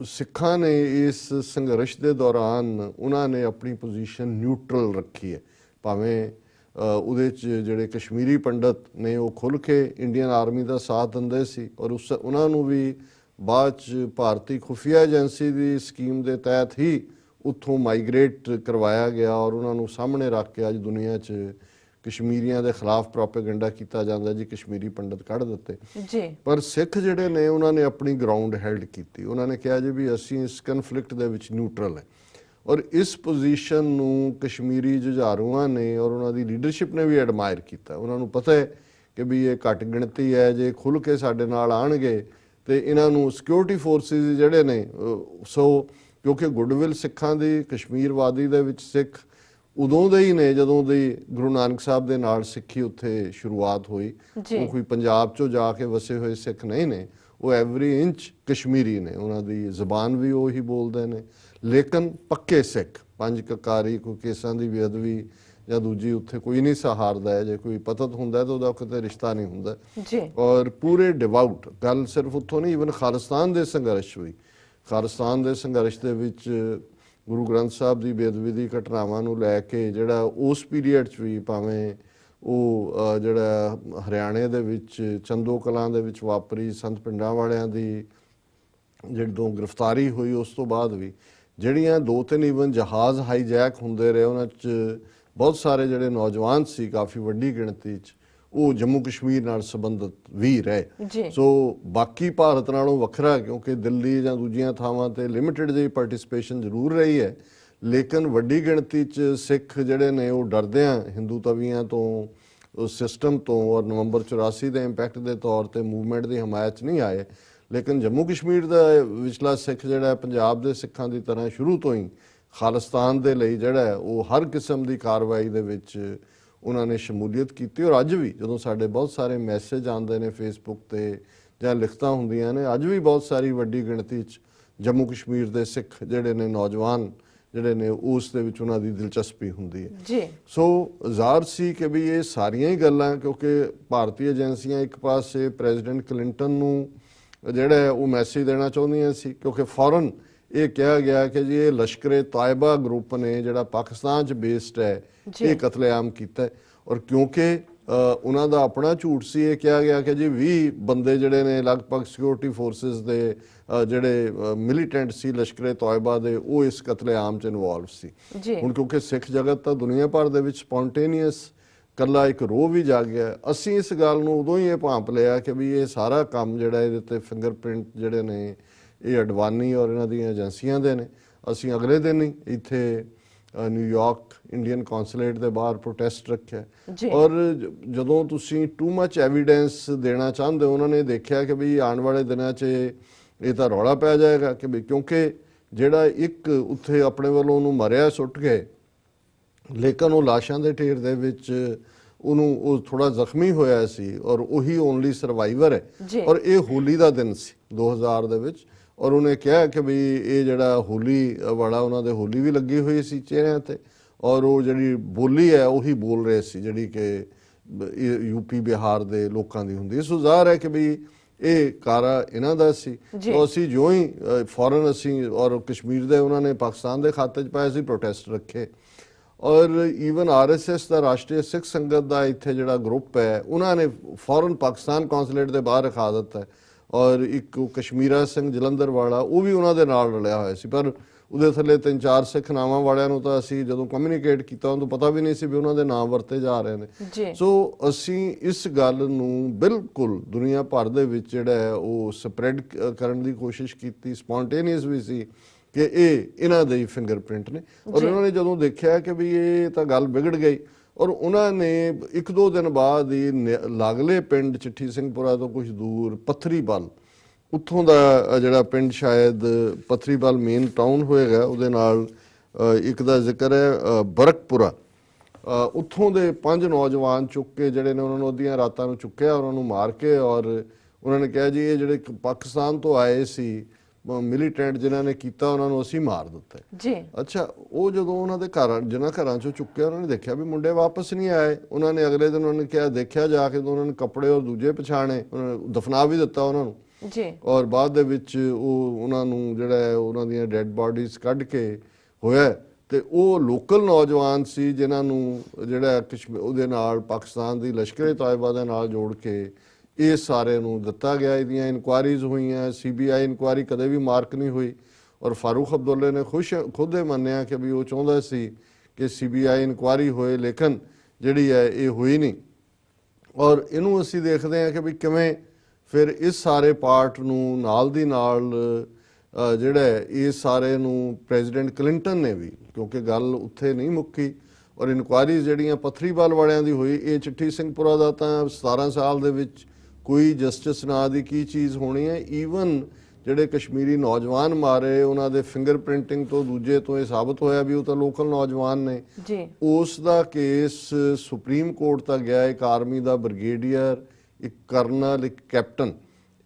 ਸਿੱਖਾਂ ਨੇ ਇਸ ਸੰਘਰਸ਼ ਦੇ ਦੌਰਾਨ ਉਹਨਾਂ ਨੇ ਆਪਣੀ ਪੋਜੀਸ਼ਨ ਨਿਊਟਰਲ ਰੱਖੀ ਹੈ। ਭਾਵੇਂ ਉਹਦੇ 'ਚ ਜਿਹੜੇ ਕਸ਼ਮੀਰੀ ਪੰਡਤ ਨੇ ਉਹ ਖੁੱਲ੍ਹ ਕੇ ਇੰਡੀਅਨ ਆਰਮੀ ਦਾ ਸਾਥ ਦਿੰਦੇ ਸੀ ਔਰ ਉਹਨਾਂ ਨੂੰ ਵੀ ਬਾਅਦ 'ਚ ਭਾਰਤੀ ਖੁਫੀਆ ਏਜੰਸੀ ਦੀ ਸਕੀਮ ਦੇ ਤਹਿਤ ਹੀ ਉੱਥੋਂ ਮਾਈਗ੍ਰੇਟ ਕਰਵਾਇਆ ਗਿਆ ਔਰ ਉਹਨਾਂ ਨੂੰ ਸਾਹਮਣੇ ਰੱਖ ਕੇ ਅੱਜ ਦੁਨੀਆ 'ਚ ਕਸ਼ਮੀਰੀਆਂ ਦੇ ਖਿਲਾਫ ਪ੍ਰੋਪੇਗੈਂਡਾ ਕੀਤਾ ਜਾਂਦਾ ਜੀ ਕਸ਼ਮੀਰੀ ਪੰਡਤ ਕੱਢ ਦਿੱਤੇ ਜੀ। ਪਰ ਸਿੱਖ ਜਿਹੜੇ ਨੇ ਉਹਨਾਂ ਨੇ ਆਪਣੀ ਗਰਾਊਂਡ ਹੈਲਡ ਕੀਤੀ। ਉਹਨਾਂ ਨੇ ਕਿਹਾ ਜੀ ਵੀ ਅਸੀਂ ਇਸ ਕਨਫਲਿਕਟ ਦੇ ਵਿੱਚ ਨਿਊਟਰਲ ਹੈ ਔਰ ਇਸ ਪੋਜੀਸ਼ਨ ਨੂੰ ਕਸ਼ਮੀਰੀ ਜੁਝਾਰੂਆਂ ਨੇ ਔਰ ਉਹਨਾਂ ਦੀ ਲੀਡਰਸ਼ਿਪ ਨੇ ਵੀ ਐਡਮਾਇਰ ਕੀਤਾ। ਉਹਨਾਂ ਨੂੰ ਪਤਾ ਹੈ ਕਿ ਵੀ ਇਹ ਘੱਟ ਗਿਣਤੀ ਹੈ, ਜੇ ਖੁੱਲ੍ਹ ਕੇ ਸਾਡੇ ਨਾਲ ਆਉਣਗੇ ਤੇ ਇਹਨਾਂ ਨੂੰ ਸਿਕਿਉਰਿਟੀ ਫੋਰਸਿਸ ਜਿਹੜੇ ਨੇ ਸੋ ਕਿਉਂਕਿ ਗੁੱਡਵਿਲ ਸਿੱਖਾਂ ਦੀ ਕਸ਼ਮੀਰ ਵਾਦੀ ਦੇ ਵਿੱਚ ਸਿੱਖ ਉਦੋਂ ਦੇ ਹੀ ਨੇ ਜਦੋਂ ਦੀ ਗੁਰੂ ਨਾਨਕ ਸਾਹਿਬ ਦੇ ਨਾਲ ਸਿੱਖੀ ਉੱਥੇ ਸ਼ੁਰੂਆਤ ਹੋਈ। ਉਹ ਕੋਈ ਪੰਜਾਬ 'ਚੋਂ ਜਾ ਕੇ ਵਸੇ ਹੋਏ ਸਿੱਖ ਨਹੀਂ ਨੇ, ਉਹ ਐਵਰੀ ਇੰਚ ਕਸ਼ਮੀਰੀ ਨੇ, ਉਹਨਾਂ ਦੀ ਜ਼ਬਾਨ ਵੀ ਉਹੀ ਬੋਲਦੇ ਨੇ ਲੇਕਿਨ ਪੱਕੇ ਸਿੱਖ। 5 ਕਕਾਰੀ ਕੋਈ ਕੇਸਾਂ ਦੀ ਬੇਅਦਬੀ ਜਾਂ ਦੂਜੀ ਉੱਥੇ ਕੋਈ ਨਹੀਂ ਸਹਾਰਦਾ ਹੈ। ਜੇ ਕੋਈ ਪਤਤ ਹੁੰਦਾ ਤਾਂ ਉਹਦਾ ਕਿਤੇ ਰਿਸ਼ਤਾ ਨਹੀਂ ਹੁੰਦਾ ਔਰ ਪੂਰੇ ਡਿਵਾਊਟ। ਗੱਲ ਸਿਰਫ ਉੱਥੋਂ ਨਹੀਂ, ਈਵਨ ਖਾਲਿਸਤਾਨ ਦੇ ਸੰਘਰਸ਼ ਵੀ, ਖਾਲਿਸਤਾਨ ਦੇ ਸੰਘਰਸ਼ ਦੇ ਵਿੱਚ ਗੁਰੂ ਗ੍ਰੰਥ ਸਾਹਿਬ ਦੀ ਬੇਅਦਬੀ ਦੀ ਘਟਨਾਵਾਂ ਨੂੰ ਲੈ ਕੇ ਜਿਹੜਾ ਉਸ ਪੀਰੀਅਡ 'ਚ ਵੀ ਭਾਵੇਂ ਉਹ ਜਿਹੜਾ ਹਰਿਆਣੇ ਦੇ ਵਿੱਚ ਚੰਦੋ ਕਲਾਂ ਦੇ ਵਿੱਚ ਵਾਪਰੀ ਸੰਤ ਪਿੰਡਾਂ ਵਾਲਿਆਂ ਦੀ ਜਦੋਂ ਗ੍ਰਿਫਤਾਰੀ ਹੋਈ ਉਸ ਤੋਂ ਬਾਅਦ ਵੀ ਜਿਹੜੀਆਂ 2-3 ਈਵਨ ਜਹਾਜ਼ ਹਾਈਜੈਕ ਹੁੰਦੇ ਰਹੇ ਉਹਨਾਂ 'ਚ ਬਹੁਤ ਸਾਰੇ ਜਿਹੜੇ ਨੌਜਵਾਨ ਸੀ ਕਾਫੀ ਵੱਡੀ ਗਿਣਤੀ 'ਚ ਉਹ ਜੰਮੂ ਕਸ਼ਮੀਰ ਨਾਲ ਸੰਬੰਧਿਤ ਵੀ ਰਹੇ। ਸੋ ਬਾਕੀ ਭਾਰਤ ਨਾਲੋਂ ਵੱਖਰਾ ਕਿਉਂਕਿ ਦਿੱਲੀ ਜਾਂ ਦੂਜੀਆਂ ਥਾਵਾਂ ਤੇ ਲਿਮਿਟਡ ਜਿਹੀ ਪਾਰਟਿਸਿਪੇਸ਼ਨ ਜ਼ਰੂਰ ਰਹੀ ਹੈ ਲੇਕਿਨ ਵੱਡੀ ਗਿਣਤੀ 'ਚ ਸਿੱਖ ਜਿਹੜੇ ਨੇ ਉਹ ਡਰਦਿਆਂ ਹਿੰਦੂ ਤਵੀਆਂ ਤੋਂ ਉਸ ਸਿਸਟਮ ਤੋਂ ਔਰ ਨਵੰਬਰ 84 ਦੇ ਇੰਪੈਕਟ ਦੇ ਤੌਰ ਤੇ ਮੂਵਮੈਂਟ ਦੀ ਹਮਾਇਤ 'ਚ ਨਹੀਂ ਆਏ। ਲੇਕਿਨ ਜੰਮੂ ਕਸ਼ਮੀਰ ਦਾ ਵਿਚਲਾ ਸਿੱਖ ਜਿਹੜਾ ਪੰਜਾਬ ਦੇ ਸਿੱਖਾਂ ਦੀ ਤਰ੍ਹਾਂ ਸ਼ੁਰੂ ਤੋਂ ਹੀ ਖਾਲਿਸਤਾਨ ਦੇ ਲਈ ਜਿਹੜਾ ਉਹ ਹਰ ਕਿਸਮ ਦੀ ਕਾਰਵਾਈ ਦੇ ਵਿੱਚ ਉਹਨਾਂ ਨੇ ਸ਼ਮੂਲੀਅਤ ਕੀਤੀ ਔਰ ਅੱਜ ਵੀ ਜਦੋਂ ਸਾਡੇ ਬਹੁਤ ਸਾਰੇ ਮੈਸੇਜ ਆਉਂਦੇ ਨੇ ਫੇਸਬੁੱਕ ਤੇ ਜਾਂ ਲਿਖਤਾਂ ਹੁੰਦੀਆਂ ਨੇ ਅੱਜ ਵੀ ਬਹੁਤ ਸਾਰੀ ਵੱਡੀ ਗਿਣਤੀ 'ਚ ਜੰਮੂ ਕਸ਼ਮੀਰ ਦੇ ਸਿੱਖ ਜਿਹੜੇ ਨੇ ਨੌਜਵਾਨ ਜਿਹੜੇ ਨੇ ਉਸ ਦੇ ਵਿੱਚ ਉਹਨਾਂ ਦੀ ਦਿਲਚਸਪੀ ਹੁੰਦੀ ਹੈ ਜੀ। ਸੋ ਜ਼ਾਹਰ ਸੀ ਕਿ ਵੀ ਇਹ ਸਾਰੀਆਂ ਹੀ ਗੱਲਾਂ ਕਿਉਂਕਿ ਭਾਰਤੀ ਏਜੰਸੀਆਂ ਇੱਕ ਪਾਸੇ ਪ੍ਰੈਜ਼ੀਡੈਂਟ ਕਲਿੰਟਨ ਨੂੰ ਜਿਹੜਾ ਉਹ ਮੈਸੇਜ ਦੇਣਾ ਚਾਹੁੰਦੀਆਂ ਸੀ ਕਿਉਂਕਿ ਫੌਰਨ ਇਹ ਕਿਹਾ ਗਿਆ ਕਿ ਜੀ ਇਹ ਲਸ਼ਕਰੇ ਤਾਇਬਾ ਗਰੁੱਪ ਨੇ ਜਿਹੜਾ ਪਾਕਿਸਤਾਨ 'ਚ ਬੇਸਡ ਹੈ ਇਹ ਕਤਲੇਆਮ ਕੀਤਾ ਔਰ ਕਿਉਂਕਿ ਉਹਨਾਂ ਦਾ ਆਪਣਾ ਝੂਠ ਸੀ ਇਹ ਕਿਹਾ ਗਿਆ ਕਿ ਜੀ 20 ਬੰਦੇ ਜਿਹੜੇ ਨੇ ਲਗਭਗ ਸਿਕਿਉਰਿਟੀ ਫੋਰਸਿਸ ਦੇ ਜਿਹੜੇ ਮਿਲੀਟੈਂਟ ਸੀ ਲਸ਼ਕਰੇ ਤਾਇਬਾ ਦੇ ਉਹ ਇਸ ਕਤਲੇਆਮ 'ਚ ਇਨਵੋਲਵ ਸੀ। ਹੁਣ ਕਿਉਂਕਿ ਸਿੱਖ ਜਗਤ ਤਾਂ ਦੁਨੀਆ ਭਰ ਦੇ ਵਿੱਚ ਸਪੌਂਟੇਨੀਅਸ ਕੱਲਾ ਇੱਕ ਰੋਹ ਵੀ ਜਾਗ ਗਿਆ। ਅਸੀਂ ਇਸ ਗੱਲ ਨੂੰ ਉਦੋਂ ਹੀ ਇਹ ਭਾਂਪ ਲਿਆ ਕਿ ਵੀ ਇਹ ਸਾਰਾ ਕੰਮ ਜਿਹੜਾ ਇਹਦੇ ਤੇ ਫਿੰਗਰਪ੍ਰਿੰਟ ਜਿਹੜੇ ਨੇ ਇਹ ਅਡਵਾਨੀ ਔਰ ਇਹਨਾਂ ਦੀਆਂ ਏਜੰਸੀਆਂ ਦੇ ਨੇ। ਅਸੀਂ ਅਗਲੇ ਦਿਨ ਹੀ ਇੱਥੇ ਨਿਊਯਾਰਕ ਇੰਡੀਅਨ ਕੌਂਸੂਲੇਟ ਦੇ ਬਾਹਰ ਪ੍ਰੋਟੈਸਟ ਰੱਖਿਆ ਔਰ ਜਦੋਂ ਤੁਸੀਂ ਟੂ ਮੱਚ ਐਵੀਡੈਂਸ ਦੇਣਾ ਚਾਹੁੰਦੇ ਹੋ ਉਹਨਾਂ ਨੇ ਦੇਖਿਆ ਕਿ ਵੀ ਆਉਣ ਵਾਲੇ ਦਿਨਾਂ 'ਚ ਇਹ ਤਾਂ ਰੌਲਾ ਪੈ ਜਾਏਗਾ ਕਿ ਵੀ ਕਿਉਂਕਿ ਜਿਹੜਾ ਇੱਕ ਉੱਥੇ ਆਪਣੇ ਵੱਲੋਂ ਉਹਨੂੰ ਮਰਿਆ ਸੁੱਟ ਗਏ ਲੇਕਿਨ ਉਹ ਲਾਸ਼ਾਂ ਦੇ ਢੇਰ ਦੇ ਵਿੱਚ ਉਹਨੂੰ ਉਹ ਥੋੜਾ ਜ਼ਖਮੀ ਹੋਇਆ ਸੀ ਔਰ ਉਹੀ ਓਨਲੀ ਸਰਵਾਈਵਰ ਹੈ ਔਰ ਇਹ ਹੋਲੀ ਦਾ ਦਿਨ ਸੀ 2000 ਦੇ ਵਿੱਚ ਔਰ ਉਹਨੇ ਕਿਹਾ ਕਿ ਵੀ ਇਹ ਜਿਹੜਾ ਹੋਲੀ ਵਾਲਾ ਉਹਨਾਂ ਦੇ ਹੋਲੀ ਵੀ ਲੱਗੀ ਹੋਈ ਸੀ ਚਿਹਰਿਆਂ ਤੇ ਔਰ ਉਹ ਜਿਹੜੀ ਬੋਲੀ ਹੈ ਉਹੀ ਬੋਲ ਰਹੇ ਸੀ ਜਿਹੜੀ ਕਿ ਯੂਪੀ ਬਿਹਾਰ ਦੇ ਲੋਕਾਂ ਦੀ ਹੁੰਦੀ ਹੈ। ਸੋ ਜ਼ਾਹਰ ਹੈ ਕਿ ਵੀ ਇਹ ਕਾਰਾ ਇਹਨਾਂ ਦਾ ਸੀ। ਤਾਂ ਅਸੀਂ ਜਿਉਂ ਹੀ ਫੌਰਨ ਅਸੀਂ ਔਰ ਕਸ਼ਮੀਰ ਦੇ ਉਹਨਾਂ ਨੇ ਪਾਕਿਸਤਾਨ ਦੇ ਖਾਤੇ 'ਚ ਪਾਏ ਸੀ, ਪ੍ਰੋਟੈਸਟ ਰੱਖੇ ਔਰ ਈਵਨ RSS ਦਾ ਰਾਸ਼ਟਰੀ ਸਿੱਖ ਸੰਗਤ ਦਾ ਇੱਥੇ ਜਿਹੜਾ ਗਰੁੱਪ ਹੈ ਉਹਨਾਂ ਨੇ ਫੌਰਨ ਪਾਕਿਸਤਾਨ ਕੌਂਸੂਲੇਟ ਦੇ ਬਾਹਰ ਰਖਾ ਦਿੱਤਾ ਔਰ ਇੱਕ ਕਸ਼ਮੀਰਾ ਸਿੰਘ ਜਲੰਧਰ ਵਾਲਾ ਉਹ ਵੀ ਉਹਨਾਂ ਦੇ ਨਾਲ ਰਲਿਆ ਹੋਇਆ ਸੀ। ਪਰ ਉਹਦੇ ਥੱਲੇ 3-4 ਸਿੱਖ ਨਾਵਾਂ ਵਾਲਿਆਂ ਨੂੰ ਤਾਂ ਅਸੀਂ ਜਦੋਂ ਕਮਿਊਨੀਕੇਟ ਕੀਤਾ ਉਹਨੂੰ ਪਤਾ ਵੀ ਨਹੀਂ ਸੀ ਵੀ ਉਹਨਾਂ ਦੇ ਨਾਮ ਵਰਤੇ ਜਾ ਰਹੇ ਨੇ। ਸੋ ਅਸੀਂ ਇਸ ਗੱਲ ਨੂੰ ਬਿਲਕੁਲ ਦੁਨੀਆ ਭਰ ਦੇ ਵਿੱਚ ਜਿਹੜਾ ਹੈ ਉਹ ਸਪਰੈਡ ਕਰਨ ਦੀ ਕੋਸ਼ਿਸ਼ ਕੀਤੀ, ਸਪੌਂਟੇਨੀਅਸ ਵੀ ਸੀ ਕਿ ਇਹ ਇਹਨਾਂ ਦੇ ਹੀ ਫਿੰਗਰਪ੍ਰਿੰਟ ਨੇ ਔਰ ਇਹਨਾਂ ਨੇ ਜਦੋਂ ਦੇਖਿਆ ਕਿ ਵੀ ਇਹ ਤਾਂ ਗੱਲ ਵਿਗੜ ਗਈ ਔਰ ਉਹਨਾਂ ਨੇ 1-2 ਦਿਨ ਬਾਅਦ ਹੀ ਲਾਗਲੇ ਪਿੰਡ ਚਿੱਠੀ ਸਿੰਘਪੁਰਾ ਤੋਂ ਕੁਝ ਦੂਰ ਪੱਥਰੀਬਲ, ਉੱਥੋਂ ਦਾ ਜਿਹੜਾ ਪਿੰਡ ਸ਼ਾਇਦ ਪੱਥਰੀਬਲ ਮੇਨ ਟਾਊਨ ਹੋਏਗਾ, ਉਹਦੇ ਨਾਲ ਇੱਕ ਦਾ ਜ਼ਿਕਰ ਹੈ ਬਰਕਪੁਰਾ, ਉੱਥੋਂ ਦੇ 5 ਨੌਜਵਾਨ ਚੁੱਕ ਕੇ ਜਿਹੜੇ ਨੇ ਉਹਨਾਂ ਨੂੰ ਅੱਧੀਆਂ ਰਾਤਾਂ ਨੂੰ ਚੁੱਕਿਆ, ਉਹਨਾਂ ਨੂੰ ਮਾਰ ਕੇ ਔਰ ਉਹਨਾਂ ਨੇ ਕਿਹਾ ਜੀ ਇਹ ਜਿਹੜੇ ਪਾਕਿਸਤਾਨ ਤੋਂ ਆਏ ਸੀ ਮਿਲੀਟੈਂਟ ਜਿਨ੍ਹਾਂ ਨੇ ਕੀਤਾ ਉਹਨਾਂ ਨੂੰ ਅਸੀਂ ਮਾਰ ਦਿੱਤਾ ਜੀ। ਅੱਛਾ, ਉਹ ਜਦੋਂ ਉਹਨਾਂ ਦੇ ਜਿਨ੍ਹਾਂ ਘਰਾਂ ਚੋਂ ਚੁੱਕਿਆ ਉਹਨਾਂ ਨੇ ਦੇਖਿਆ ਵੀ ਮੁੰਡੇ ਵਾਪਸ ਨਹੀਂ ਆਏ। ਉਹਨਾਂ ਨੇ ਅਗਲੇ ਦਿਨ ਉਹਨਾਂ ਨੇ ਕਿਹਾ ਦੇਖਿਆ ਜਾ ਕੇ, ਉਹਨਾਂ ਨੇ ਕੱਪੜੇ ਔਰ ਦੂਜੇ ਪਛਾਣੇ, ਉਹਨਾਂ ਨੇ ਦਫਨਾ ਵੀ ਦਿੱਤਾ ਉਹਨਾਂ ਨੂੰ ਔਰ ਬਾਅਦ ਦੇ ਵਿੱਚ ਉਹ ਉਹਨਾਂ ਨੂੰ ਜਿਹੜਾ ਹੈ ਉਹਨਾਂ ਦੀਆਂ ਡੈੱਡ ਬਾਡੀਜ਼ ਕੱਢ ਕੇ ਹੋਇਆ ਤੇ ਉਹ ਲੋਕਲ ਨੌਜਵਾਨ ਸੀ ਜਿਨ੍ਹਾਂ ਨੂੰ ਜਿਹੜਾ ਉਹਦੇ ਨਾਲ ਪਾਕਿਸਤਾਨ ਦੀ ਲਸ਼ਕਰ ਤਾਇਬਾ ਦੇ ਨਾਲ ਜੋੜ ਕੇ ਇਹ ਸਾਰੇ ਨੂੰ ਦਿੱਤਾ ਗਿਆ। ਇਹਦੀਆਂ ਇਨਕੁਆਇਰੀਜ਼ ਹੋਈਆਂ, CBI ਇਨਕੁਆਇਰੀ ਕਦੇ ਵੀ ਮਾਰਕ ਨਹੀਂ ਹੋਈ ਔਰ ਫਾਰੂਕ ਅਬਦੁੱਲੇ ਨੇ ਖੁਦ ਇਹ ਮੰਨਿਆ ਕਿ ਵੀ ਉਹ ਚਾਹੁੰਦਾ ਸੀ ਕਿ CBI ਇਨਕੁਆਇਰੀ ਹੋਏ ਲੇਕਿਨ ਜਿਹੜੀ ਹੈ ਇਹ ਹੋਈ ਨਹੀਂ। ਔਰ ਇਹਨੂੰ ਅਸੀਂ ਦੇਖਦੇ ਹਾਂ ਕਿ ਵੀ ਕਿਵੇਂ ਫਿਰ ਇਸ ਸਾਰੇ ਪਾਰਟ ਨੂੰ ਨਾਲ ਦੀ ਨਾਲ ਜਿਹੜਾ ਇਸ ਸਾਰੇ ਨੂੰ ਪ੍ਰੈਜ਼ੀਡੈਂਟ ਕਲਿੰਟਨ ਨੇ ਵੀ, ਕਿਉਂਕਿ ਗੱਲ ਉੱਥੇ ਨਹੀਂ ਮੁੱਕੀ ਔਰ ਇਨਕੁਆਇਰੀਜ਼ ਜਿਹੜੀਆਂ ਪੱਥਰੀਬਲ ਵਾਲਿਆਂ ਦੀ ਹੋਈ, ਇਹ ਚਿੱਠੀ ਸਿੰਘਪੁਰਾ ਦਾ ਤਾਂ 17 ਸਾਲ ਦੇ ਵਿੱਚ ਕੋਈ ਜਸਟਿਸ ਨਾਂ ਦੀ ਕੀ ਚੀਜ਼ ਹੋਣੀ ਹੈ। ਈਵਨ ਜਿਹੜੇ ਕਸ਼ਮੀਰੀ ਨੌਜਵਾਨ ਮਾਰੇ ਉਹਨਾਂ ਦੇ ਫਿੰਗਰਪ੍ਰਿੰਟਿੰਗ ਤੋਂ ਦੂਜੇ ਤੋਂ ਇਹ ਸਾਬਤ ਹੋਇਆ ਵੀ ਉਹ ਤਾਂ ਲੋਕਲ ਨੌਜਵਾਨ ਨੇ ਜੀ। ਉਸ ਦਾ ਕੇਸ ਸੁਪਰੀਮ ਕੋਰਟ ਤੱਕ ਗਿਆ। ਇੱਕ ਆਰਮੀ ਦਾ ਬ੍ਰਿਗੇਡੀਅਰ, ਇੱਕ ਕਰਨਲ, ਇੱਕ ਕੈਪਟਨ,